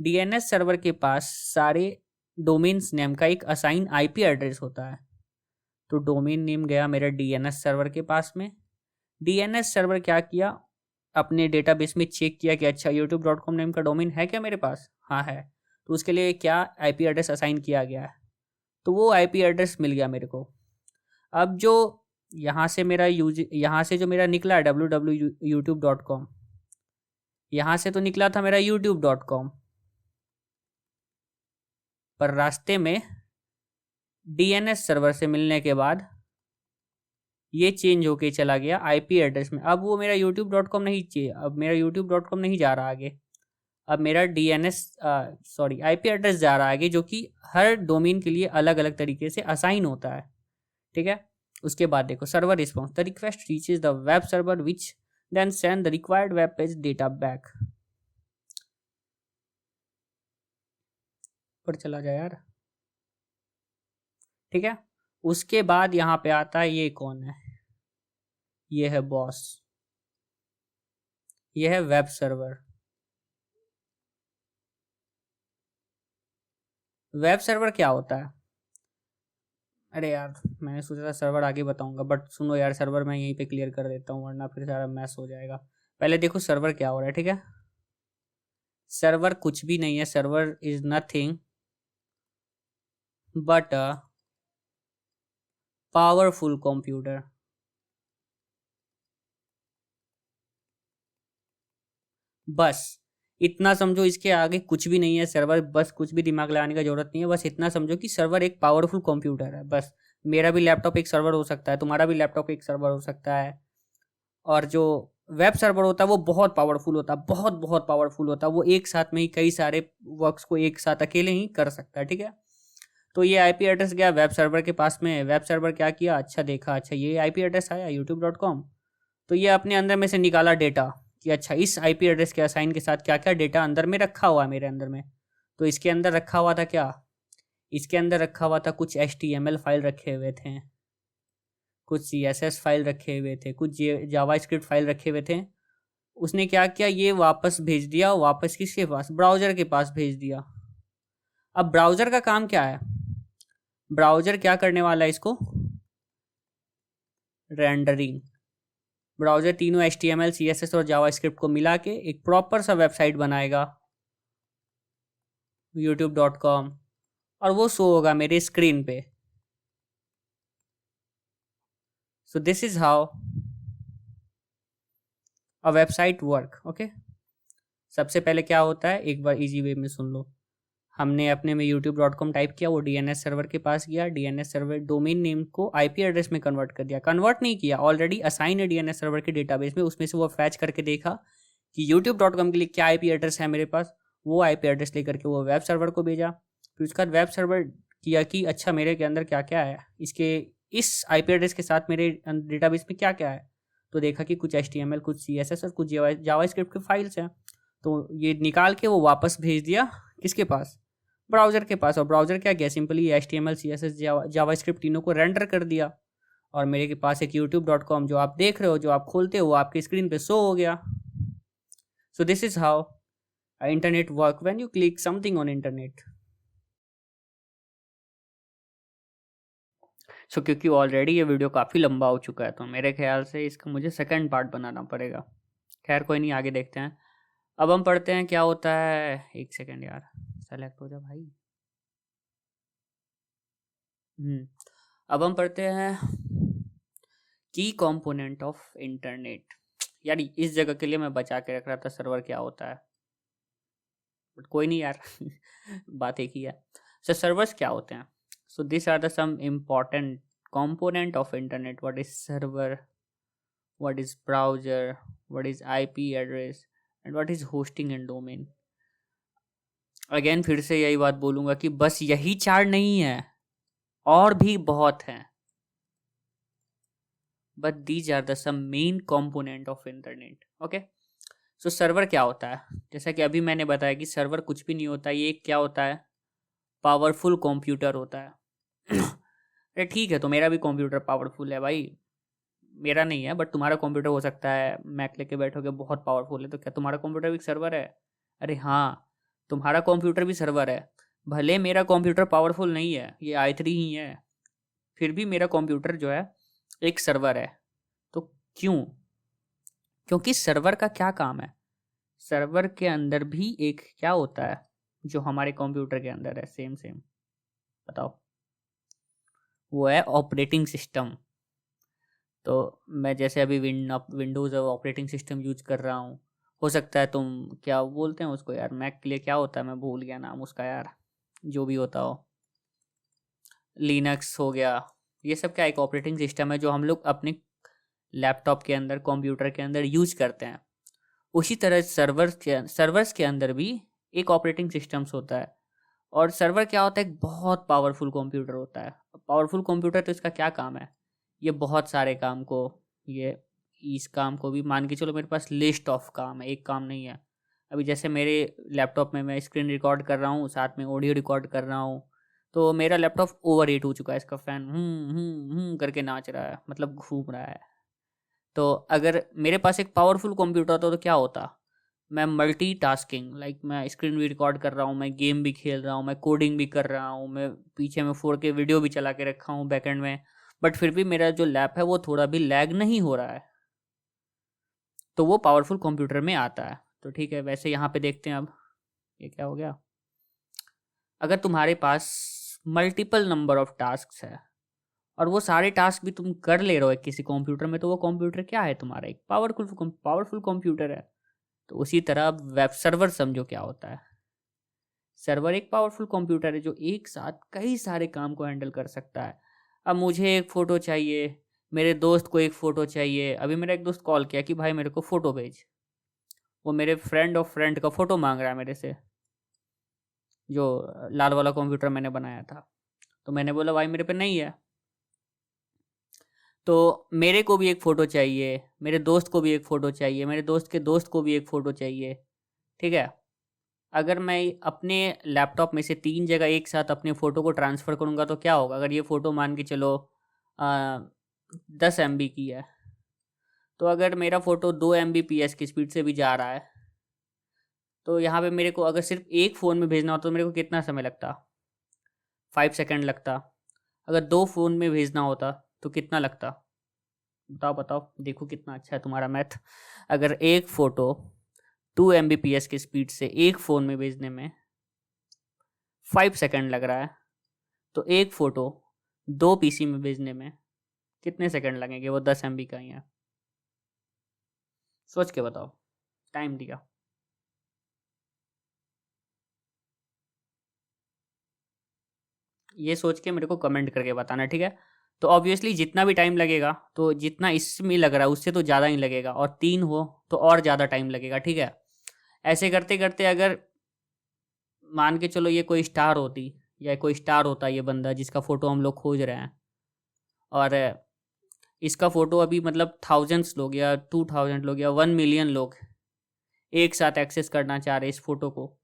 डीएनएस सर्वर के पास सारे डोमेन्स नेम का एक असाइन आईपी एड्रेस होता है। तो डोमेन नेम गया मेरा डीएनएस सर्वर के पास में। डीएनएस सर्वर क्या किया, अपने डेटाबेस में चेक किया कि अच्छा youtube.com नेम का डोमेन है क्या मेरे पास, हाँ है, तो उसके लिए क्या आईपी एड्रेस असाइन किया गया है, तो वो आईपी एड्रेस मिल गया मेरे को। अब जो यहाँ से जो मेरा निकला है www.youtube.com, यहाँ से तो निकला था मेरा youtube.com, पर रास्ते में डीएनएस सर्वर से मिलने के बाद ये चेंज होके चला गया आईपी एड्रेस में। अब वो मेरा youtube.com नहीं चाहिए, अब मेरा youtube.com नहीं जा रहा आगे, अब मेरा आईपी एड्रेस जा रहा है आगे, जो कि हर डोमेन के लिए अलग अलग तरीके से असाइन होता है। ठीक है, उसके बाद देखो server response, the request reaches the web server which then send the required web page data back. पर चला जाए यार। ठीक है, उसके बाद यहाँ पे आता है, ये कौन है, ये है बॉस, ये है वेब सर्वर। वेब सर्वर क्या होता है, अरे यार मैंने सोचा था सर्वर आगे बताऊंगा, बट सुनो यार, सर्वर मैं यहीं पे क्लियर कर देता हूँ वरना फिर सारा मैस हो जाएगा। पहले देखो सर्वर क्या हो रहा है। ठीक है, सर्वर कुछ भी नहीं है, server is nothing but a powerful computer. बस इतना समझो, इसके आगे कुछ भी नहीं है सर्वर, बस कुछ भी दिमाग लगाने का जरूरत नहीं है, बस इतना समझो कि सर्वर एक पावरफुल कंप्यूटर है। बस मेरा भी लैपटॉप एक सर्वर हो सकता है, तुम्हारा भी लैपटॉप एक सर्वर हो सकता है, और जो वेब सर्वर होता है वो बहुत पावरफुल होता है, बहुत बहुत पावरफुल होता है, वो एक साथ में ही कई सारे वर्क्स को एक साथ अकेले ही कर सकता है। ठीक है, तो ये आईपी एड्रेस गया वेब सर्वर के पास में, वेब सर्वर क्या किया, अच्छा देखा, अच्छा ये आईपी एड्रेस आया youtube.com, तो ये अपने अंदर में से निकाला डेटा कि अच्छा इस आईपी एड्रेस के असाइन के साथ क्या क्या डेटा अंदर में रखा हुआ है मेरे अंदर में। तो इसके अंदर रखा हुआ था क्या, इसके अंदर रखा हुआ था कुछ HTML फाइल रखे हुए थे, कुछ CSS फाइल रखे हुए थे, कुछ जावास्क्रिप्ट फाइल रखे हुए थे। उसने क्या किया, ये वापस भेज दिया, वापस किसके पास, ब्राउज़र के पास भेज दिया। अब ब्राउज़र का काम क्या है, ब्राउज़र क्या करने वाला है, इसको रेंडरिंग। ब्राउज़र तीनों HTML CSS और जावास्क्रिप्ट को मिला के एक प्रॉपर सा वेबसाइट बनाएगा youtube.com, और वो शो होगा मेरे स्क्रीन पे। सो this is how a website work. Okay, सबसे पहले क्या होता है, एक बार इजी वे में सुन लो। हमने अपने में youtube.com टाइप किया, वो डीएनएस सर्वर के पास गया, डीएनएस सर्वर डोमेन नेम को आईपी एड्रेस में कन्वर्ट कर दिया, कन्वर्ट नहीं किया, ऑलरेडी असाइन है डीएनएस सर्वर के डेटाबेस में, उसमें से वो फैच करके देखा कि youtube.com के लिए क्या आईपी एड्रेस है मेरे पास, वो आईपी एड्रेस लेकर के वो वेब सर्वर को भेजा। फिर उसके बाद वेब सर्वर किया कि अच्छा मेरे के अंदर क्या क्या है, इसके इस आईपी एड्रेस के साथ मेरे डेटाबेस में क्या क्या है, तो देखा कि कुछ HTML, कुछ CSS और कुछ जावास्क्रिप्ट की फाइल्स हैं। तो ये निकाल के वो वापस भेज दिया किसके पास, ब्राउज़र के पास। और ब्राउज़र क्या किया, सिंपली HTML CSS जावास्क्रिप्ट तीनों को रेंडर कर दिया, और मेरे के पास एक youtube.com जो आप देख रहे हो, जो आप खोलते हो, वो आपके स्क्रीन पे शो हो गया। So this is how internet work when you click something on internet. So क्योंकि ऑलरेडी ये वीडियो काफ़ी लंबा हो चुका है, तो मेरे ख्याल से इसका मुझे सेकंड पार्ट बनाना पड़ेगा। खैर कोई नहीं, आगे देखते हैं। अब हम पढ़ते हैं क्या होता है, एक सेकेंड यार, सेलेक्ट हो जा भाई। अब हम पढ़ते हैं की कंपोनेंट ऑफ इंटरनेट। यार इस जगह के लिए मैं बचा के रख रहा था सर्वर क्या होता है, बट कोई नहीं यार बात एक ही है। सो सर्वर्स क्या होते हैं, so this are the some important component of internet. What is server, what is browser, what is IP address and what is hosting and domain. Again फिर से यही बात बोलूंगा कि बस यही चार नहीं है, और भी बहुत हैं, but these are the some main component of internet. Okay, so server क्या होता है, जैसा कि अभी मैंने बताया कि सर्वर कुछ भी नहीं होता, ये क्या होता है, पावरफुल कंप्यूटर होता है अरे ठीक है, तो मेरा भी कंप्यूटर पावरफुल है भाई। मेरा नहीं है बट तुम्हारा कंप्यूटर हो सकता है मैक लेके बैठोगे बहुत पावरफुल है, तो क्या तुम्हारा कंप्यूटर भी सर्वर है? अरे हाँ, तुम्हारा कंप्यूटर भी सर्वर है। भले मेरा कंप्यूटर पावरफुल नहीं है, ये i3 ही है, फिर भी मेरा कंप्यूटर जो है एक सर्वर है। तो क्यों? क्योंकि सर्वर का क्या काम है? सर्वर के अंदर भी एक क्या होता है जो हमारे कंप्यूटर के अंदर है, सेम सेम, बताओ। वो है ऑपरेटिंग सिस्टम। तो मैं जैसे अभी विंडोज़ ऑपरेटिंग सिस्टम यूज कर रहा हूँ। हो सकता है तुम, क्या बोलते हैं उसको यार, मैक के लिए क्या होता है, मैं भूल गया नाम उसका यार, जो भी होता हो, लिनक्स हो गया। ये सब क्या एक ऑपरेटिंग सिस्टम है जो हम लोग अपने लैपटॉप के अंदर, कंप्यूटर के अंदर यूज करते हैं। उसी तरह सर्वर्स के अंदर भी एक ऑपरेटिंग सिस्टम्स होता है। और सर्वर क्या होता है, एक बहुत पावरफुल कंप्यूटर होता है। पावरफुल कंप्यूटर, तो इसका क्या काम है? ये बहुत सारे काम को, ये इस काम को भी मान के चलो, मेरे पास लिस्ट ऑफ काम है, एक काम नहीं है। अभी जैसे मेरे लैपटॉप में मैं स्क्रीन रिकॉर्ड कर रहा हूँ, साथ में ऑडियो रिकॉर्ड कर रहा हूँ, तो मेरा लैपटॉप ओवर हीट हो चुका है, इसका फ़ैन करके नाच रहा है, मतलब घूम रहा है। तो अगर मेरे पास एक पावरफुल कंप्यूटर होता तो क्या होता, मैं मल्टी टास्किंग, लाइक मैं स्क्रीन भी रिकॉर्ड कर रहा हूँ, मैं गेम भी खेल रहा हूँ, मैं कोडिंग भी कर रहा हूँ, मैं पीछे में 4K वीडियो भी चला के रखा हूँ बैकएंड में, बट फिर भी मेरा जो लैप है वो थोड़ा भी लैग नहीं हो रहा है। तो वो पावरफुल कंप्यूटर में आता है। तो ठीक है, वैसे यहाँ पे देखते हैं अब ये क्या हो गया। अगर तुम्हारे पास मल्टीपल नंबर ऑफ टास्क है और वो सारे टास्क भी तुम कर ले रहे हो किसी कंप्यूटर में, तो वो कंप्यूटर क्या है तुम्हारा, एक पावरफुल कंप्यूटर है। तो उसी तरह अब वेब सर्वर समझो क्या होता है। सर्वर एक पावरफुल कंप्यूटर है जो एक साथ कई सारे काम को हैंडल कर सकता है। अब मुझे एक फ़ोटो चाहिए, मेरे दोस्त को एक फ़ोटो चाहिए, अभी मेरा एक दोस्त कॉल किया कि भाई मेरे को फ़ोटो भेज। वो मेरे फ्रेंड ऑफ फ्रेंड का फ़ोटो मांग रहा है मेरे से, जो लाल वाला कंप्यूटर मैंने बनाया था। तो मैंने बोला भाई मेरे पे नहीं है। तो मेरे को भी एक फ़ोटो चाहिए, मेरे दोस्त को भी एक फ़ोटो चाहिए, मेरे दोस्त के दोस्त को भी एक फ़ोटो चाहिए। ठीक है, अगर मैं अपने लैपटॉप में से 3 जगह एक साथ अपने फ़ोटो को ट्रांसफ़र करूँगा तो क्या होगा, अगर ये फ़ोटो मान के चलो 10 MB की है, तो अगर मेरा फ़ोटो 2 Mbps की स्पीड से भी जा रहा है, तो यहाँ पे मेरे को अगर सिर्फ एक फ़ोन में भेजना हो तो मेरे को कितना समय लगता? 5 सेकंड लगता। अगर 2 फ़ोन में भेजना होता तो कितना लगता? बताओ बताओ, देखो कितना अच्छा है तुम्हारा मैथ। अगर एक फ़ोटो 2 Mbps की स्पीड से एक फ़ोन में भेजने में 5 सेकंड लग रहा है, तो एक फ़ोटो 2 PC में भेजने में कितने सेकंड लगेंगे? वो 10 MB का ही है। सोच के बताओ, टाइम दिया। ये सोच के मेरे को कमेंट करके बताना, ठीक है? तो ऑब्वियसली जितना भी टाइम लगेगा, तो जितना इसमें लग रहा है उससे तो ज़्यादा ही लगेगा, और 3 हो तो और ज़्यादा टाइम लगेगा, ठीक है? ऐसे करते करते अगर मान के चलो ये कोई स्टार होती, या कोई स्टार होता ये बंदा जिसका फ़ोटो हम लोग खोज रहे हैं, और इसका फ़ोटो अभी मतलब थाउजेंड्स लोग या 2000 लोग या 1 मिलियन लोग एक साथ एक्सेस करना चाह रहे इस फ़ोटो को,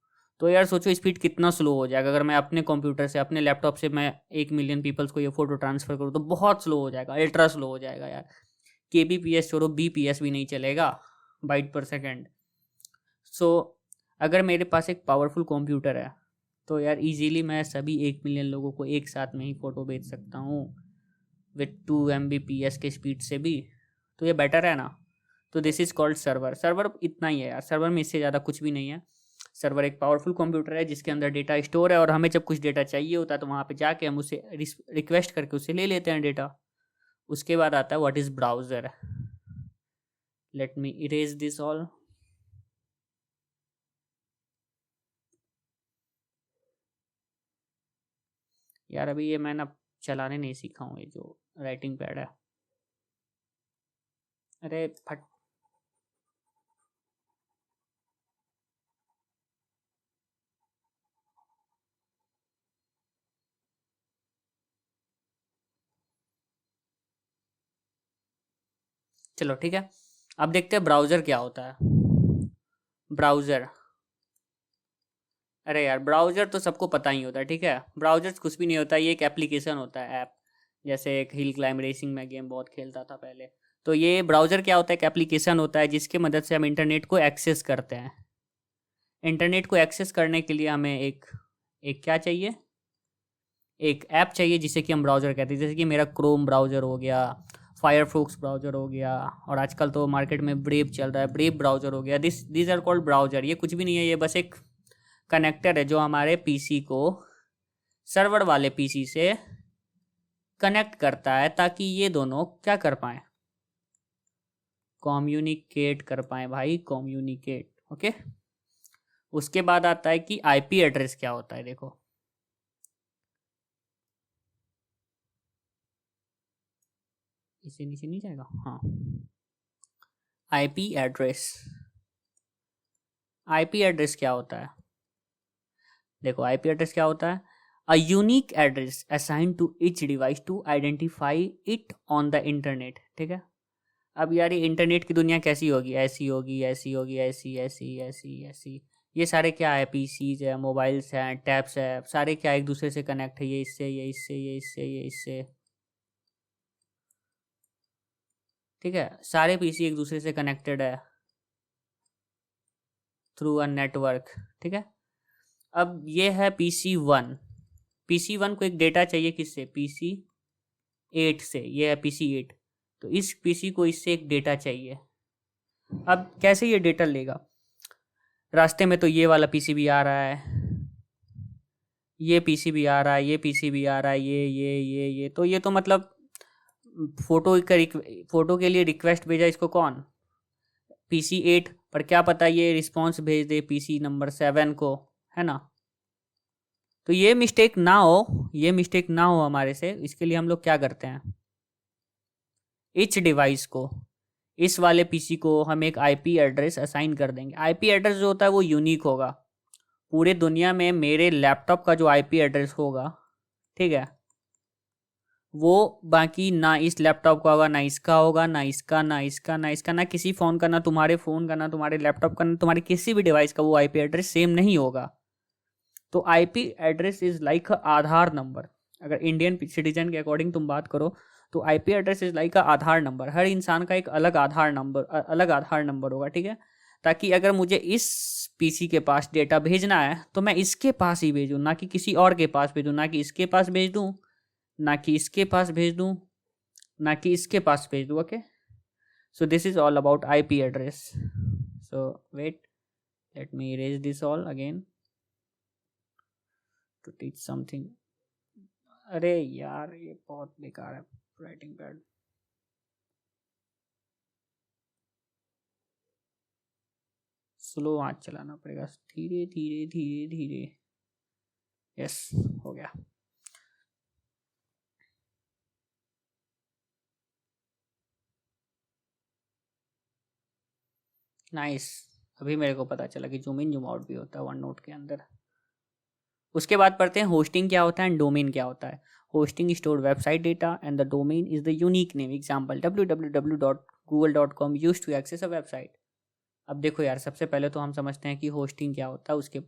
तो यार सोचो स्पीड कितना स्लो हो जाएगा। अगर मैं अपने कंप्यूटर से, अपने लैपटॉप से मैं 1 मिलियन पीपल्स को ये फ़ोटो ट्रांसफ़र करूँ तो बहुत स्लो हो जाएगा, अल्ट्रा स्लो हो जाएगा यार। KBPS छोड़ो, BPS भी नहीं चलेगा, बाइट पर सेकेंड। सो अगर मेरे पास एक पावरफुल कंप्यूटर है तो यार इजीली मैं सभी 1 मिलियन लोगों को एक साथ में ही फ़ोटो भेज सकता हूँ विथ 2 Mbps के स्पीड से भी। तो ये बेटर है ना? तो this is called server. Server इतना ही है यार, सर्वर में इससे ज़्यादा कुछ भी नहीं है। सर्वर एक पावरफुल कंप्यूटर है जिसके अंदर डेटा स्टोर है, और हमें जब कुछ डेटा चाहिए होता है तो वहाँ पे जाके हम उसे रिक्वेस्ट करके उसे ले लेते हैं डेटा। उसके बाद आता है what is browser. Late me erase this all. यार अभी ये मैं ना चलाने नहीं सीखा हूँ, ये जो राइटिंग पैड है। अरे फट। चलो ठीक है, अब देखते हैं ब्राउज़र क्या होता है। ब्राउज़र, अरे यार ब्राउज़र तो सबको पता ही होता है, ठीक है? ब्राउज़र कुछ भी नहीं होता, ये एक एप्लीकेशन होता है, ऐप, जैसे एक हिल क्लाइंब रेसिंग में गेम बहुत खेलता था पहले। तो ये ब्राउज़र क्या होता है, एक एप्लीकेशन होता है जिसकी मदद से हम इंटरनेट को एक्सेस करते हैं। इंटरनेट को एक्सेस करने के लिए हमें एक एक क्या चाहिए, एक ऐप चाहिए जिसे कि हम ब्राउज़र कहते हैं। जैसे कि मेरा क्रोम ब्राउज़र हो गया, फायरफॉक्स ब्राउज़र हो गया, और आजकल तो मार्केट में ब्रेव चल रहा है, ब्रेव ब्राउज़र हो गया। This are called browser. ये कुछ भी नहीं है, ये बस एक कनेक्टर है जो हमारे पीसी को सर्वर वाले पीसी से कनेक्ट करता है, ताकि ये दोनों क्या कर पाएँ, कम्युनिकेट कर पाएँ भाई, कम्युनिकेट। ओके, उसके बाद आता है कि आईपी एड्रेस क्या होता है। देखो इससे नीचे नहीं जाएगा, हाँ। आईपी एड्रेस, आईपी एड्रेस क्या होता है, देखो आईपी एड्रेस क्या होता है, a unique address assign to each device to identify it on the internet. ठीक है, अब यार ये इंटरनेट की दुनिया कैसी होगी, ऐसी होगी, ऐसी होगी, ऐसी ऐसी ऐसी ऐसी। ये सारे क्या है, पीसीज है, मोबाइल्स हैं, टैब्स है, सारे क्या एक दूसरे से कनेक्ट है, ये इससे, ये इससे, ये इससे, ये इससे। ठीक है, सारे पीसी एक दूसरे से कनेक्टेड है थ्रू अ नेटवर्क। ठीक है, अब ये है PC1। PC1 को एक डेटा चाहिए किससे, PC8 से। ये है PC8, तो इस पीसी को इससे एक डेटा चाहिए। अब कैसे ये डेटा लेगा, रास्ते में तो ये वाला पीसी भी आ रहा है, ये पीसी भी आ रहा है, ये पीसी भी आ रहा है, ये तो ये तो मतलब फोटो के लिए रिक्वेस्ट भेजा इसको कौन, PC8, पर क्या पता ये रिस्पॉन्स भेज दे PC नंबर 7 को, है ना। तो ये मिस्टेक ना हो, ये मिस्टेक ना हो हमारे से, इसके लिए हम लोग क्या करते हैं, इच डिवाइस को, इस वाले पीसी को हम एक आईपी एड्रेस असाइन कर देंगे। आईपी एड्रेस जो होता है वो यूनिक होगा। पूरे दुनिया में मेरे लैपटॉप का जो आईपी एड्रेस होगा, ठीक है, वो बाकी ना इस लैपटॉप का होगा, ना इसका होगा, ना इसका, ना इसका, ना इसका, ना किसी फ़ोन का, ना तुम्हारे फ़ोन का, ना तुम्हारे लैपटॉप का, ना तुम्हारे किसी भी डिवाइस का वो आईपी एड्रेस सेम नहीं होगा। तो IP address is like a Aadhaar number. अगर इंडियन सिटीजन के अकॉर्डिंग तुम बात करो तो IP address is like a Aadhaar number. हर इंसान का एक अलग आधार नंबर होगा। ठीक है, ताकि अगर मुझे इस पीसी के पास डेटा भेजना है तो मैं इसके पास ही भेजूँ, ना कि किसी और के पास भेजूँ, ना कि इसके पास भेज दूँ, ना कि इसके पास भेज दूँ, ना कि इसके पास भेज दूँ। Okay, so this is all about IP address. So wait, let me erase this all again to teach something. अरे यार ये बहुत बेकार है राइटिंग पैड। स्लो हाथ चलाना पड़ेगा, धीरे धीरे धीरे धीरे। यस, हो गया। नाइस, अभी मेरे को पता चला कि जूम इन जूम आउट भी होता है वन नोट के अंदर। उसके बाद पढ़ते हैं होस्टिंग क्या होता है एंड डोमेन क्या होता है। Hosting store website data and the domain is the unique name. Example www.google.com used to access a website. अब देखो यार, सबसे पहले तो हम समझते हैं कि होस्टिंग क्या होता है। उसके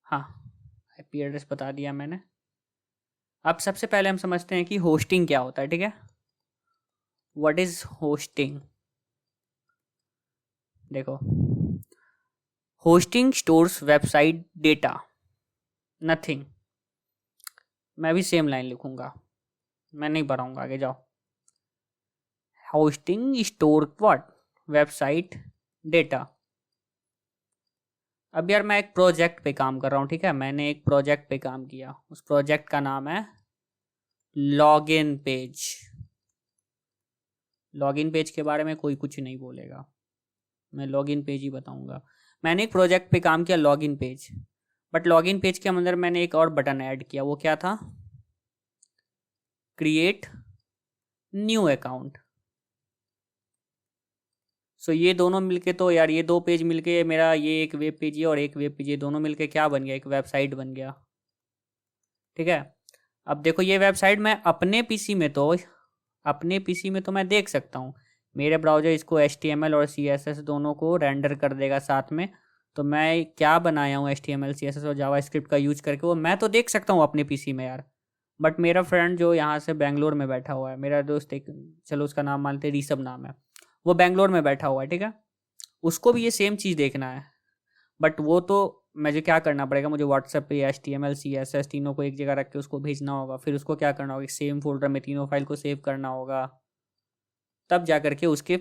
हाँ, आईपी एड्रेस बता दिया मैंने। अब सबसे पहले हम समझते हैं कि होस्टिंग क्या होता है। ठीक है, व्हाट इज होस्टिंग। देखो, hosting stores website data, nothing. मैं भी सेम लाइन लिखूंगा, मैं नहीं बढ़ाऊंगा, आगे जाओ। Hosting store what, website data. अब यार मैं एक प्रोजेक्ट पे काम कर रहा हूँ। ठीक है, मैंने एक प्रोजेक्ट पे काम किया, उस प्रोजेक्ट का नाम है लॉगिन पेज। लॉगिन पेज के बारे में कोई कुछ नहीं बोलेगा, मैं लॉगिन पेज ही बताऊंगा। मैंने एक प्रोजेक्ट पे काम किया login page, but login page के अंदर मैंने एक और बटन ऐड किया। वो क्या था, क्रिएट न्यू अकाउंट। सो ये दोनों मिलके तो यार, ये दो पेज मिलके मेरा, ये एक वेब पेज है और एक वेब पेज, ये दोनों मिलके क्या बन गया, एक वेबसाइट बन गया। ठीक है, अब देखो ये वेबसाइट मैं अपने पीसी में तो मैं देख सकता हूँ। मेरे ब्राउज़र इसको HTML और CSS दोनों को रेंडर कर देगा साथ में, तो मैं क्या बनाया हूँ HTML CSS और जावास्क्रिप्ट का यूज करके वो मैं तो देख सकता हूँ अपने पीसी में यार। बट मेरा फ्रेंड जो यहाँ से बेंगलोर में बैठा हुआ है, मेरा दोस्त एक, चलो उसका नाम मानते हैं ऋषभ नाम है, वो बेंगलोर में बैठा हुआ है, ठीक है। उसको भी ये सेम चीज़ देखना है। बट वो तो मुझे क्या करना पड़ेगा, मुझे व्हाट्सएप पे HTML CSS तीनों को एक जगह रख के उसको भेजना होगा, फिर उसको क्या करना होगा, सेम फोल्डर में तीनों फाइल को सेव करना होगा, तब जा करके उसके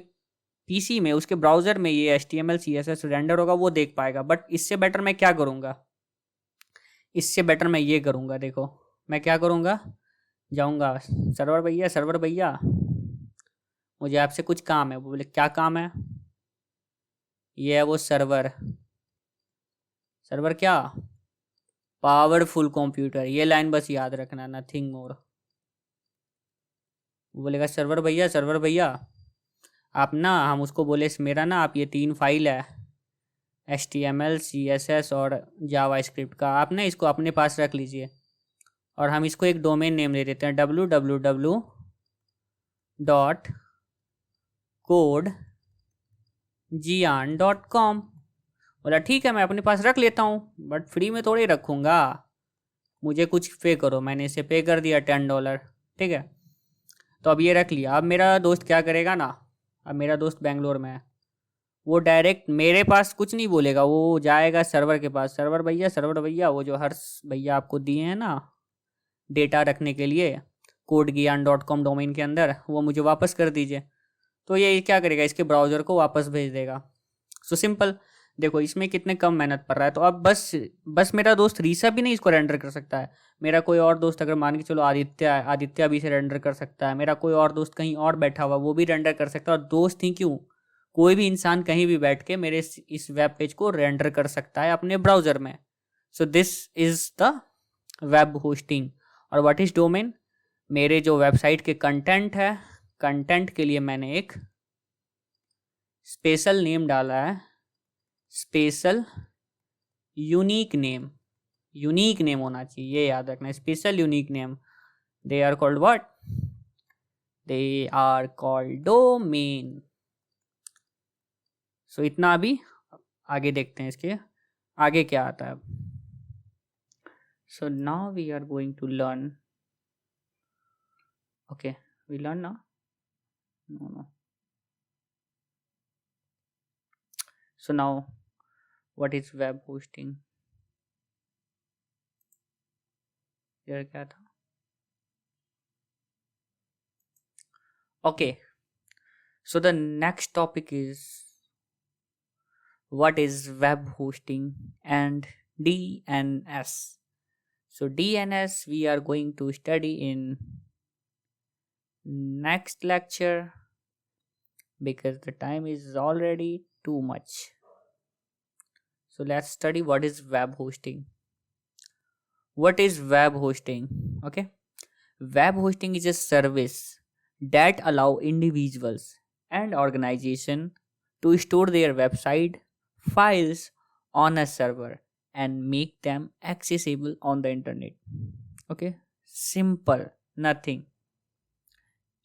पीसी में, उसके ब्राउज़र में ये HTML CSS रेंडर होगा, वो देख पाएगा। बट इससे बेटर मैं क्या करूँगा, इससे बेटर मैं ये करूँगा, देखो मैं क्या करूँगा, जाऊँगा सर्वर भैया, सर्वर भैया मुझे आपसे कुछ काम है। वो बोले क्या काम है, ये है वो सर्वर, सर्वर क्या, पावरफुल कंप्यूटर, ये लाइन बस याद रखना, नथिंग मोर। वो बोलेगा सर्वर भैया, सर्वर भैया आप ना, हम उसको बोले मेरा ना, आप ये 3 फाइल है HTML CSS और जावास्क्रिप्ट का, आप ना इसको अपने पास रख लीजिए और हम इसको एक डोमेन नेम दे देते हैं www.codegian.com। बोला ठीक है मैं अपने पास रख लेता हूँ, बट फ्री में थोड़ी रखूँगा, मुझे कुछ पे करो। मैंने इसे पे कर दिया $10, ठीक है। तो अब ये रख लिया। अब मेरा दोस्त क्या करेगा ना, अब मेरा दोस्त बेंगलोर में है, वो डायरेक्ट मेरे पास कुछ नहीं बोलेगा, वो जाएगा सर्वर के पास, सर्वर भैया, सर्वर भैया वो जो हर्ष भैया आपको दिए हैं ना डेटा रखने के लिए codegian.com डोमेन के अंदर, वो मुझे वापस कर दीजिए। तो ये क्या करेगा, इसके ब्राउज़र को वापस भेज देगा। So simple. देखो इसमें कितने कम मेहनत पड़ रहा है। तो अब बस मेरा दोस्त रीसा भी नहीं इसको रेंडर कर सकता है, मेरा कोई और दोस्त अगर मान के चलो आदित्य है, आदित्य भी इसे रेंडर कर सकता है, मेरा कोई और दोस्त कहीं और बैठा हुआ वो भी रेंडर कर सकता है। और दोस्त ही क्यों, कोई भी इंसान कहीं भी बैठ के मेरे इस वेब पेज को रेंडर कर सकता है अपने ब्राउज़र में। सो this is the web hosting. और व्हाट इज़ डोमेन, मेरे जो वेबसाइट के कंटेंट है, कंटेंट के लिए मैंने एक स्पेशल नेम डाला है, special unique name, unique name होना चाहिए, ये याद रखना, special unique name. They are called what, they are called domain. So इतना। अभी आगे देखते हैं इसके आगे क्या आता है। So now we are going to learn, okay we learn now, no. So now what is web hosting, यार क्या था, okay. So the next topic is what is web hosting and DNS. So DNS we are going to study in next lecture because the time is already too much. So let's study what is web hosting. What is web hosting? Okay, web hosting is a service that allow individuals and organization to store their website files on a server and make them accessible on the internet. Okay, simple, nothing.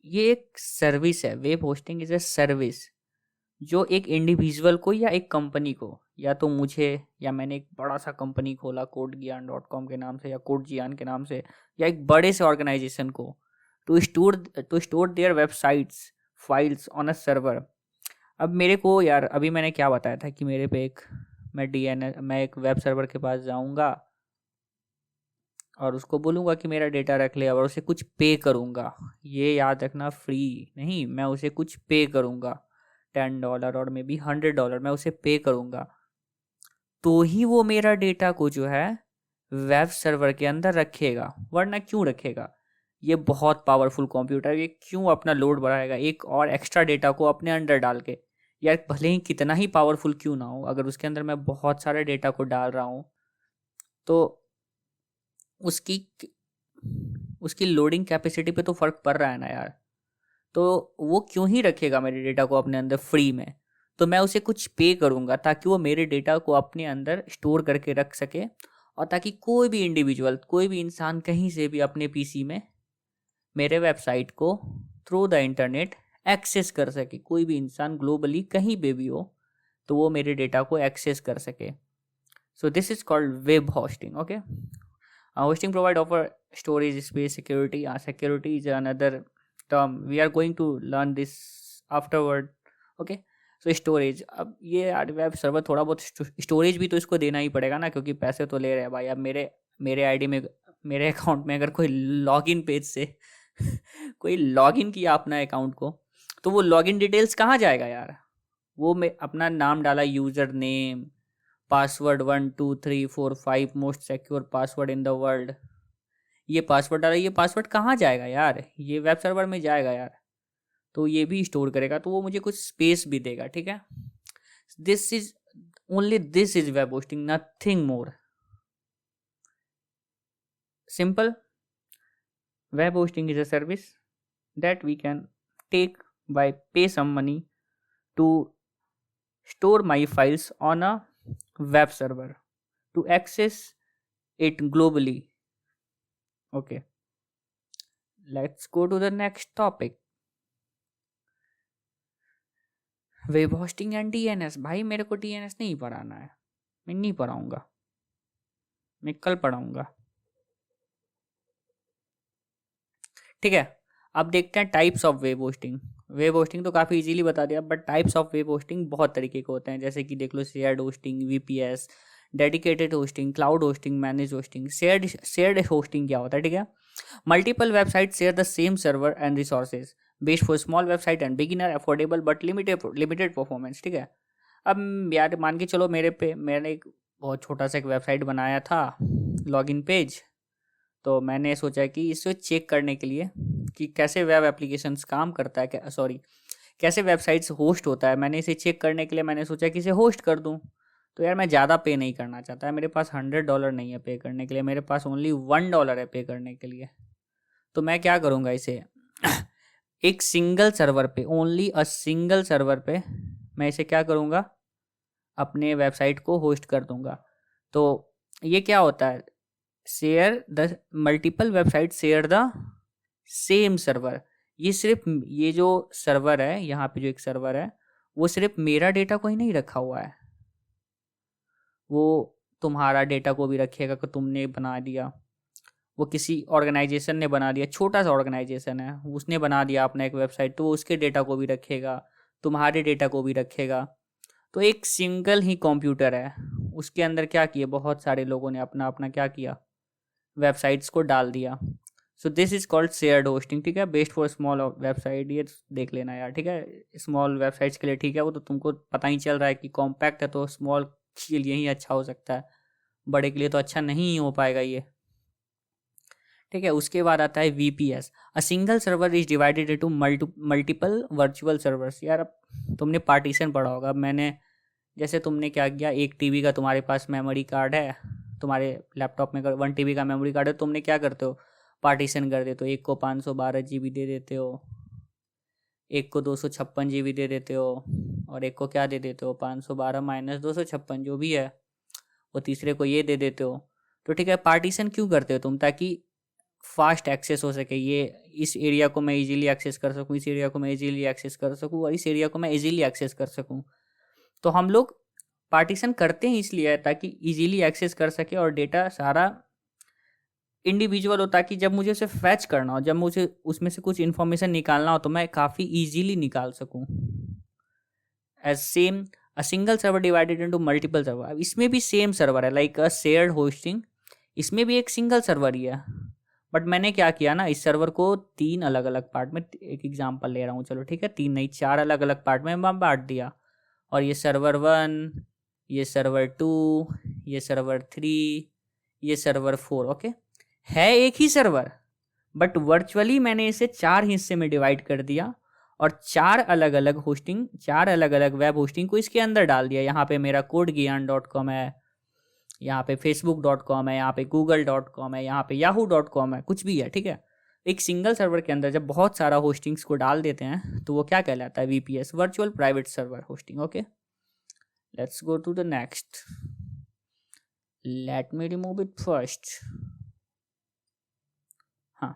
ये एक service है, web hosting is a service जो एक individual को या एक company को, या तो मुझे, या मैंने एक बड़ा सा कंपनी खोला codegian.com के नाम से या codegian के नाम से, या एक बड़े से ऑर्गेनाइजेशन को, to store their websites files on a server. अब मेरे को यार, अभी मैंने क्या बताया था कि मेरे पे एक, मैं एक वेब सर्वर के पास जाऊंगा और उसको बोलूँगा कि मेरा डेटा रख ले और उसे कुछ पे करूँगा। ये याद रखना, फ्री नहीं, मैं उसे कुछ पे करूँगा, $10 और मे बी $100 मैं उसे पे करूँगा, तो ही वो मेरा डेटा को जो है वेब सर्वर के अंदर रखेगा। वरना क्यों रखेगा, ये बहुत पावरफुल कंप्यूटर, ये क्यों अपना लोड बढ़ाएगा एक और एक्स्ट्रा डेटा को अपने अंदर डाल के। यार भले ही कितना ही पावरफुल क्यों ना हो, अगर उसके अंदर मैं बहुत सारे डेटा को डाल रहा हूँ तो उसकी उसकी लोडिंग कैपेसिटी पे तो फ़र्क पड़ रहा है ना यार। तो वो क्यों ही रखेगा मेरे डेटा को अपने अंदर फ्री में। तो मैं उसे कुछ पे करूँगा ताकि वो मेरे डेटा को अपने अंदर स्टोर करके रख सके, और ताकि कोई भी इंडिविजुअल, कोई भी इंसान कहीं से भी अपने पीसी में मेरे वेबसाइट को थ्रू द इंटरनेट एक्सेस कर सके। कोई भी इंसान ग्लोबली कहीं पे भी हो, तो वो मेरे डेटा को एक्सेस कर सके. So this is called web hosting. Okay, hosting provide offer storage space security. Security is another term. We are going to learn this afterward. Okay, so storage. अब ये वेब सर्वर थोड़ा बहुत storage भी तो इसको देना ही पड़ेगा ना, क्योंकि पैसे तो ले रहे हैं भाई. अब मेरे आईडी में, मेरे अकाउंट में अगर कोई लॉगिन पेज से कोई लॉगिन किया अपना अकाउंट को, तो वो लॉगिन डिटेल्स कहाँ जाएगा यार. वो मैं अपना नाम डाला, user name, password 1 2 3 4 5 most secure password in the world, ये पासवर्ड डाला. ये पासवर्ड कहाँ जाएगा यार, ये वेब सर्वर में जाएगा यार. तो ये भी स्टोर करेगा, तो वो मुझे कुछ स्पेस भी देगा. ठीक है, this is web hosting, nothing more. Simple. Web hosting is a service that we can take by pay some money to store my files on a web server to access it globally. Okay, let's go to the next topic. Web hosting and DNS. भाई मेरे को DNS नहीं पढ़ाना है, मैं नहीं पढ़ाऊंगा, मैं कल पढ़ाऊंगा. ठीक है, अब देखते हैं types of web hosting. Web hosting तो काफ़ी इजीली बता दिया, but types of web hosting बहुत तरीके के होते हैं. जैसे कि देख लो, shared hosting, VPS, dedicated hosting, cloud hosting, manage hosting. Shared hosting क्या होता है? ठीक है, multiple website share the same server and resources, based for small website and beginner, affordable but limited performance. ठीक है, अब यार मान के चलो मैंने एक बहुत छोटा सा एक वेबसाइट बनाया था, लॉगिन पेज. तो मैंने सोचा कि इसे चेक करने के लिए कि कैसे वेब एप्लीकेशंस काम करता है, कैसे वेबसाइट्स होस्ट होता है, मैंने इसे चेक करने के लिए मैंने सोचा कि इसे होस्ट कर दूं. तो यार मैं ज़्यादा पे नहीं करना चाहता है, मेरे पास $100 नहीं है पे करने के लिए, मेरे पास ओनली $1 है पे करने के लिए. तो मैं क्या करूँगा, इसे एक सिंगल सर्वर पे, ओनली अ सिंगल सर्वर पे मैं इसे क्या करूँगा, अपने वेबसाइट को होस्ट कर दूँगा. तो ये क्या होता है, share the multiple website share the same server. ये सिर्फ ये जो सर्वर है, यहाँ पे जो एक सर्वर है, वो सिर्फ मेरा डेटा को ही नहीं रखा हुआ है, वो तुम्हारा डेटा को भी रखेगा कि तुमने बना दिया, वो किसी ऑर्गेनाइजेशन ने बना दिया, छोटा सा ऑर्गेनाइजेशन है, उसने बना दिया अपना एक वेबसाइट, तो वो उसके डेटा को भी रखेगा, तुम्हारे डेटा को भी रखेगा. तो एक सिंगल ही कंप्यूटर है, उसके अंदर क्या किया, बहुत सारे लोगों ने अपना अपना क्या किया, वेबसाइट्स को डाल दिया. सो this is called shared hosting. ठीक है, बेस्ट फॉर स्मॉल वेबसाइट, ये देख लेना यार. ठीक है, स्मॉल वेबसाइट्स के लिए ठीक है, वो तो तुमको पता ही चल रहा है कि कॉम्पैक्ट है, तो स्मॉल के लिए ही अच्छा हो सकता है, बड़े के लिए तो अच्छा नहीं हो पाएगा ये. ठीक है, उसके बाद आता है VPS. A single server is divided into multiple virtual servers. यार अब तुमने पार्टीशन पढ़ा होगा. मैंने जैसे तुमने क्या किया, 1 TB का तुम्हारे पास मेमोरी कार्ड है, तुम्हारे लैपटॉप में 1 TB का मेमोरी कार्ड है, तुमने क्या करते हो, पार्टीशन कर देते हो. एक को 512 GB दे देते हो, एक को 256 GB दे देते हो, और एक को क्या दे देते हो, 512 माइनस 256 जो भी है, वो तीसरे को ये दे देते हो. तो ठीक है, पार्टीशन क्यों करते हो तुम, ताकि फास्ट एक्सेस हो सके. ये इस एरिया को मैं इजीली एक्सेस कर सकूं, इस एरिया को मैं इजीली एक्सेस कर सकूं, और इस एरिया को मैं इजीली एक्सेस कर सकूं. तो हम लोग पार्टीशन करते हैं इसलिए ताकि इजीली एक्सेस कर सके, और डेटा सारा इंडिविजुअल हो, ताकि जब मुझे उसे फैच करना हो, जब मुझे उसमें से कुछ इन्फॉर्मेशन निकालना हो, तो मैं काफ़ी इजीली निकाल सकूं. As same a single server divided into multiple server. अब इसमें भी सेम सर्वर है, लाइक अ शेयर्ड होस्टिंग, इसमें भी एक सिंगल सर्वर ही है. बट मैंने क्या किया ना, इस सर्वर को 3 अलग अलग पार्ट में, एक एग्जांपल ले रहा हूँ, चलो ठीक है, 3 नहीं 4 अलग अलग पार्ट में मैं बांट दिया. और ये सर्वर 1, ये सर्वर 2, ये सर्वर 3, ये सर्वर 4. ओके, है एक ही सर्वर, बट वर्चुअली मैंने इसे 4 हिस्से में डिवाइड कर दिया, और 4 अलग अलग होस्टिंग, 4 अलग अलग वेब होस्टिंग को इसके अंदर डाल दिया. यहाँ पे मेरा codegiyan.com है, यहाँ पे facebook.com है, यहाँ पे google.com है, यहाँ पे yahoo.com है, कुछ भी है. ठीक है, एक सिंगल सर्वर के अंदर जब बहुत सारा होस्टिंग्स को डाल देते हैं, तो वो क्या कहलाता है, VPS, virtual private server hosting. Okay, let's go to the next. Let me remove it first. हाँ,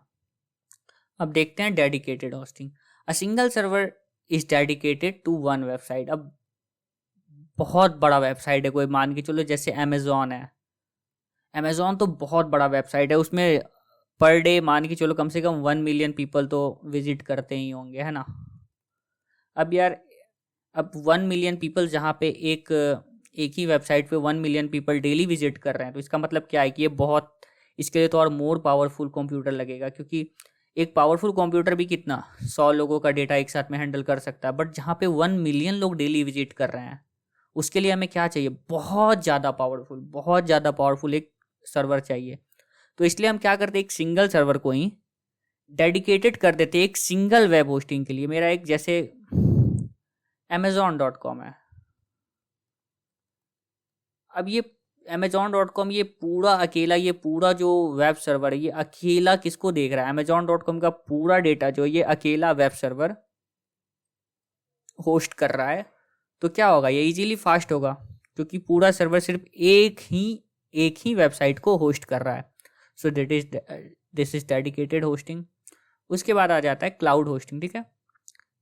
अब देखते हैं dedicated hosting. A single server is dedicated to one website. अब बहुत बड़ा वेबसाइट है, कोई मान के चलो जैसे अमेज़ॉन है। अमेज़ॉन तो बहुत बड़ा वेबसाइट है, उसमें पर डे मान के चलो कम से कम 1 मिलियन पीपल तो विजिट करते ही होंगे, है ना। अब यार, अब 1 मिलियन पीपल जहाँ पे एक ही वेबसाइट पे 1 मिलियन पीपल डेली विजिट कर रहे हैं, तो इसका मतलब क्या है कि ये बहुत, इसके लिए तो और मोर पावरफुल कंप्यूटर लगेगा, क्योंकि एक पावरफुल कंप्यूटर भी कितना 100 लोगों का डेटा एक साथ में हैंडल कर सकता है, बट जहाँ पे 1 मिलियन लोग डेली विजिट कर रहे हैं, उसके लिए हमें क्या चाहिए, बहुत ज़्यादा पावरफुल एक सर्वर चाहिए। तो इसलिए हम क्या करते, एक सिंगल सर्वर को ही डेडिकेटेड कर देते एक सिंगल वेब होस्टिंग के लिए। मेरा एक जैसे amazon.com है। अब ये amazon.com ये पूरा अकेला, ये पूरा जो वेब सर्वर है ये अकेला किसको देख रहा है, amazon.com का पूरा डेटा जो ये अकेला वेब सर्वर होस्ट कर रहा है। तो क्या होगा, ये इजीली फास्ट होगा, क्योंकि पूरा सर्वर सिर्फ एक ही वेबसाइट को होस्ट कर रहा है। सो दिस इज डेडिकेटेड होस्टिंग। उसके बाद आ जाता है क्लाउड होस्टिंग, ठीक है।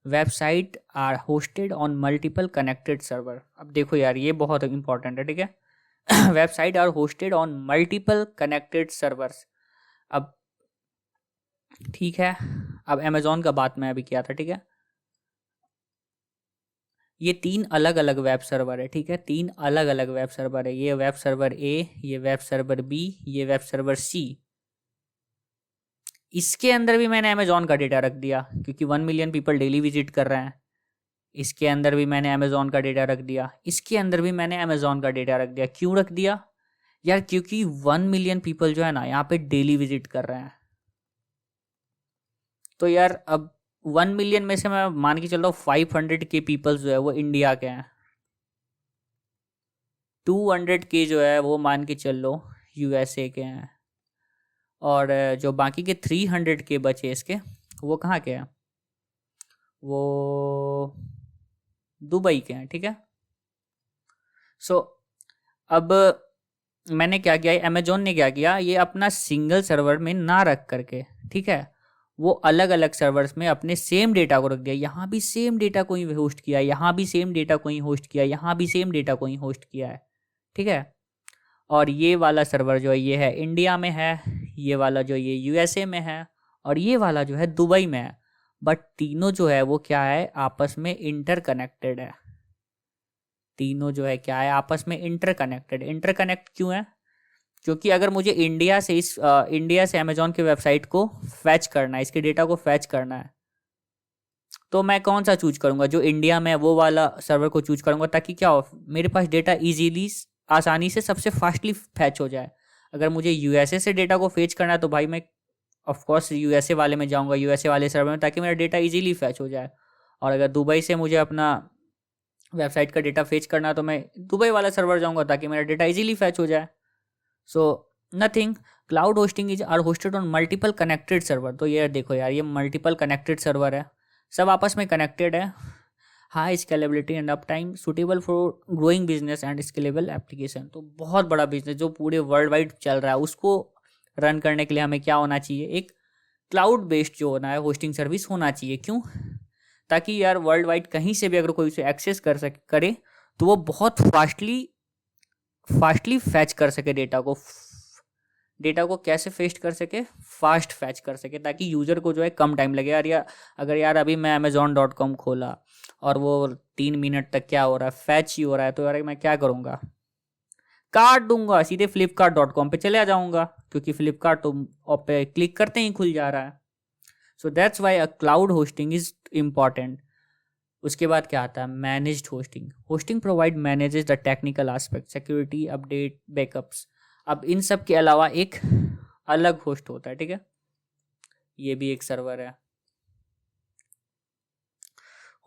Website R hosted on multiple connected server. अब देखो यार, ये बहुत इंपॉर्टेंट है, ठीक है। Website R hosted on multiple connected servers. अब ठीक है, अब अमेजोन का बात मैं अभी किया था, ठीक है। ये 3 अलग अलग वेब सर्वर है, ठीक है, 3 अलग अलग वेब सर्वर है। ये वेब सर्वर ए, ये वेब सर्वर बी, ये वेब सर्वर सी। इसके अंदर भी मैंने अमेजोन का डेटा रख दिया, क्योंकि 1 मिलियन पीपल डेली विजिट कर रहे हैं। इसके अंदर भी मैंने अमेजोन का डेटा रख दिया, इसके अंदर भी मैंने अमेजोन का डेटा रख दिया। क्यों रख दिया यार, क्योंकि 1 मिलियन पीपल जो है ना यहाँ पे डेली विजिट कर रहे हैं। तो यार अब 1 मिलियन में से मैं मान के चल रहा हूँ 500 के पीपल जो है वो इंडिया के हैं, 200 के जो है वो मान के चल लो यूएसए के हैं, और जो बाकी के 300 के बचे इसके, वो कहाँ के हैं, वो दुबई के हैं, ठीक है। सो अब मैंने क्या किया, अमेजोन ने क्या किया, ये अपना सिंगल सर्वर में ना रख करके, ठीक है, वो अलग अलग सर्वर्स में अपने सेम डेटा को रख दिया। यहाँ भी सेम डेटा को ही होस्ट किया, यहाँ भी सेम डेटा को ही होस्ट किया, यहाँ भी सेम डेटा को ही होस्ट किया है, ठीक है। और ये वाला सर्वर जो है ये है इंडिया में है, ये वाला जो ये यूएसए में है, और ये वाला जो है दुबई में है। बट तीनों जो है वो क्या है, आपस में इंटरकनेक्टेड है। तीनों जो है क्या है, आपस में इंटरकनेक्टेड। इंटरकनेक्ट क्यों है, क्योंकि अगर मुझे इंडिया से अमेजोन की वेबसाइट को फैच करना है, इसके डेटा को फैच करना है, तो मैं कौन सा चूज करूंगा, जो इंडिया में वो वाला सर्वर को चूज करूंगा, ताकि क्या हो, मेरे पास डेटा इजीली आसानी से सबसे फास्टली फैच हो जाए। अगर मुझे यूएसए से डेटा को फेच करना है तो भाई मैं ऑफकोर्स यूएसए वाले में जाऊंगा, यूएसए वाले सर्वर में, ताकि मेरा डेटा इजीली फैच हो जाए। और अगर दुबई से मुझे अपना वेबसाइट का डेटा फेच करना है तो मैं दुबई वाला सर्वर जाऊंगा, ताकि मेरा डेटा इजीली फैच हो जाए। So nothing, cloud hosting is are hosted on multiple connected server. तो ये देखो यार, ये मल्टीपल कनेक्टेड सर्वर है, सब आपस में कनेक्टेड है। High scalability and up time, suitable for growing business and scalable application. तो बहुत बड़ा बिजनेस जो पूरे वर्ल्ड वाइड चल रहा है, उसको रन करने के लिए हमें क्या होना चाहिए, एक क्लाउड बेस्ड जो होना है होस्टिंग सर्विस होना चाहिए। क्यों, ताकि यार वर्ल्ड वाइड कहीं से भी अगर कोई उसे एक्सेस करे तो वो बहुत फास्टली फैच कर सके डेटा को कैसे फेस्ट कर सके, फास्ट फैच कर सके, ताकि यूज़र को जो है कम टाइम लगे। यार अगर यार अभी मैं amazon.com खोला और वो 3 मिनट तक क्या हो रहा है, फैच ही हो रहा है, तो यार मैं क्या करूँगा, काट दूंगा, सीधे flipkart.com पे चले जाऊँगा, क्योंकि फ्लिपकार्ट तो पे क्लिक करते ही खुल जा रहा है। So that's why a cloud hosting is important. उसके बाद क्या आता है, managed hosting. Hosting provide manages the technical aspect, security, update, backups. अब इन सब के अलावा एक अलग होस्ट होता है, ठीक है, ये भी एक सर्वर है।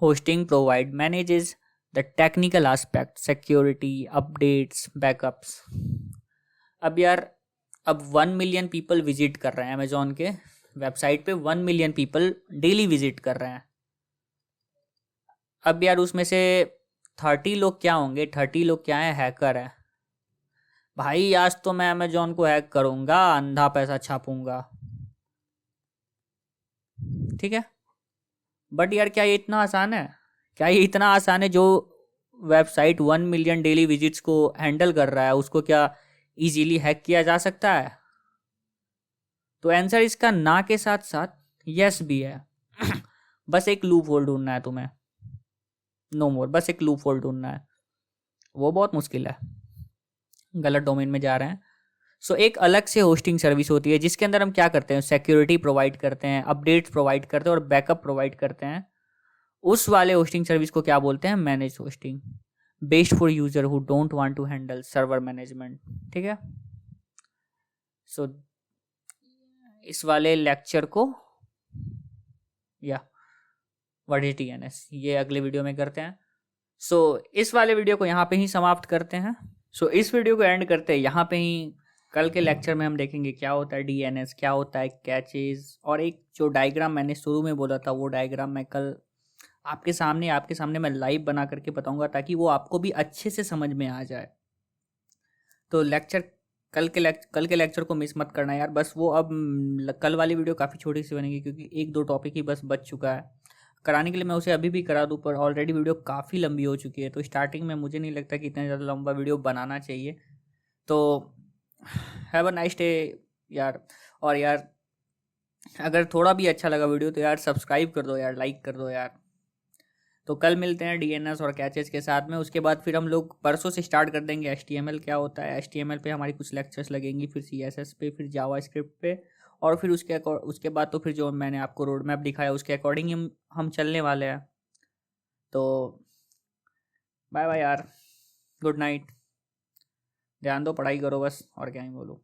Hosting provide manages the technical aspect, security, updates, backups. अब यार, अब 1 मिलियन पीपल विजिट कर रहे हैं अमेजोन के वेबसाइट पे, 1 मिलियन पीपल डेली विजिट कर रहे हैं। अब यार उसमें से 30 लोग क्या होंगे, 30 लोग क्या है, हैकर है। भाई आज तो मैं अमेजोन को हैक करूंगा, अंधा पैसा छापूंगा, ठीक है। बट यार क्या ये इतना आसान है, क्या ये इतना आसान है जो वेबसाइट 1 मिलियन डेली विजिट्स को हैंडल कर रहा है उसको क्या इजीली हैक किया जा सकता है? तो आंसर इसका ना के साथ साथ यस भी है। बस एक लूप होल ढूंढना है तुम्हें, नो मोर, बस एक लूप होल ढूंढना है, वो बहुत मुश्किल है, गलत डोमेन में जा रहे हैं। सो एक अलग से होस्टिंग सर्विस होती है जिसके अंदर हम क्या करते हैं, सिक्योरिटी प्रोवाइड करते हैं, अपडेट्स प्रोवाइड करते हैं और बैकअप प्रोवाइड करते हैं। उस वाले होस्टिंग सर्विस को क्या बोलते हैं, manage hosting, based for user who don't want to handle server management. ठीक है, सो इस वाले लेक्चर को या व्हाट इज डीएनएस ये अगले वीडियो में करते हैं। सो इस वाले वीडियो को यहाँ पे ही समाप्त करते हैं। सो इस वीडियो को एंड करते हैं यहाँ पे ही। कल के लेक्चर में हम देखेंगे क्या होता है डीएनएस, क्या होता है कैचेज, और एक जो डायग्राम मैंने शुरू में बोला था वो डायग्राम मैं कल आपके सामने मैं लाइव बना करके बताऊंगा ताकि वो आपको भी अच्छे से समझ में आ जाए। तो कल के लेक्चर को मिस मत करना यार। बस वो अब कल वाली वीडियो काफ़ी छोटी सी बनेगी क्योंकि 1-2 टॉपिक ही बस बच चुका है। कराने के लिए मैं उसे अभी भी करा दूँ पर ऑलरेडी वीडियो काफ़ी लंबी हो चुकी है, तो स्टार्टिंग में मुझे नहीं लगता कि इतना ज़्यादा लंबा वीडियो बनाना चाहिए। तो हैव अ नाइस डे यार। और यार अगर थोड़ा भी अच्छा लगा वीडियो तो यार सब्सक्राइब कर दो यार, लाइक कर दो यार। तो कल मिलते हैं डीएनएस और कैचेस के साथ में। उसके बाद फिर हम लोग परसों से स्टार्ट कर देंगे एचटीएमएल क्या होता है, एचटीएमएल पे हमारी कुछ लेक्चर्स लगेंगी, फिर सीएसएस पे, फिर जावास्क्रिप्ट पे, और फिर उसके बाद तो फिर जो मैंने आपको रोड मैप दिखाया उसके अकॉर्डिंग हम चलने वाले हैं। तो बाय बाय यार, गुड नाइट, ध्यान दो, पढ़ाई करो बस, और क्या ही बोलूँ।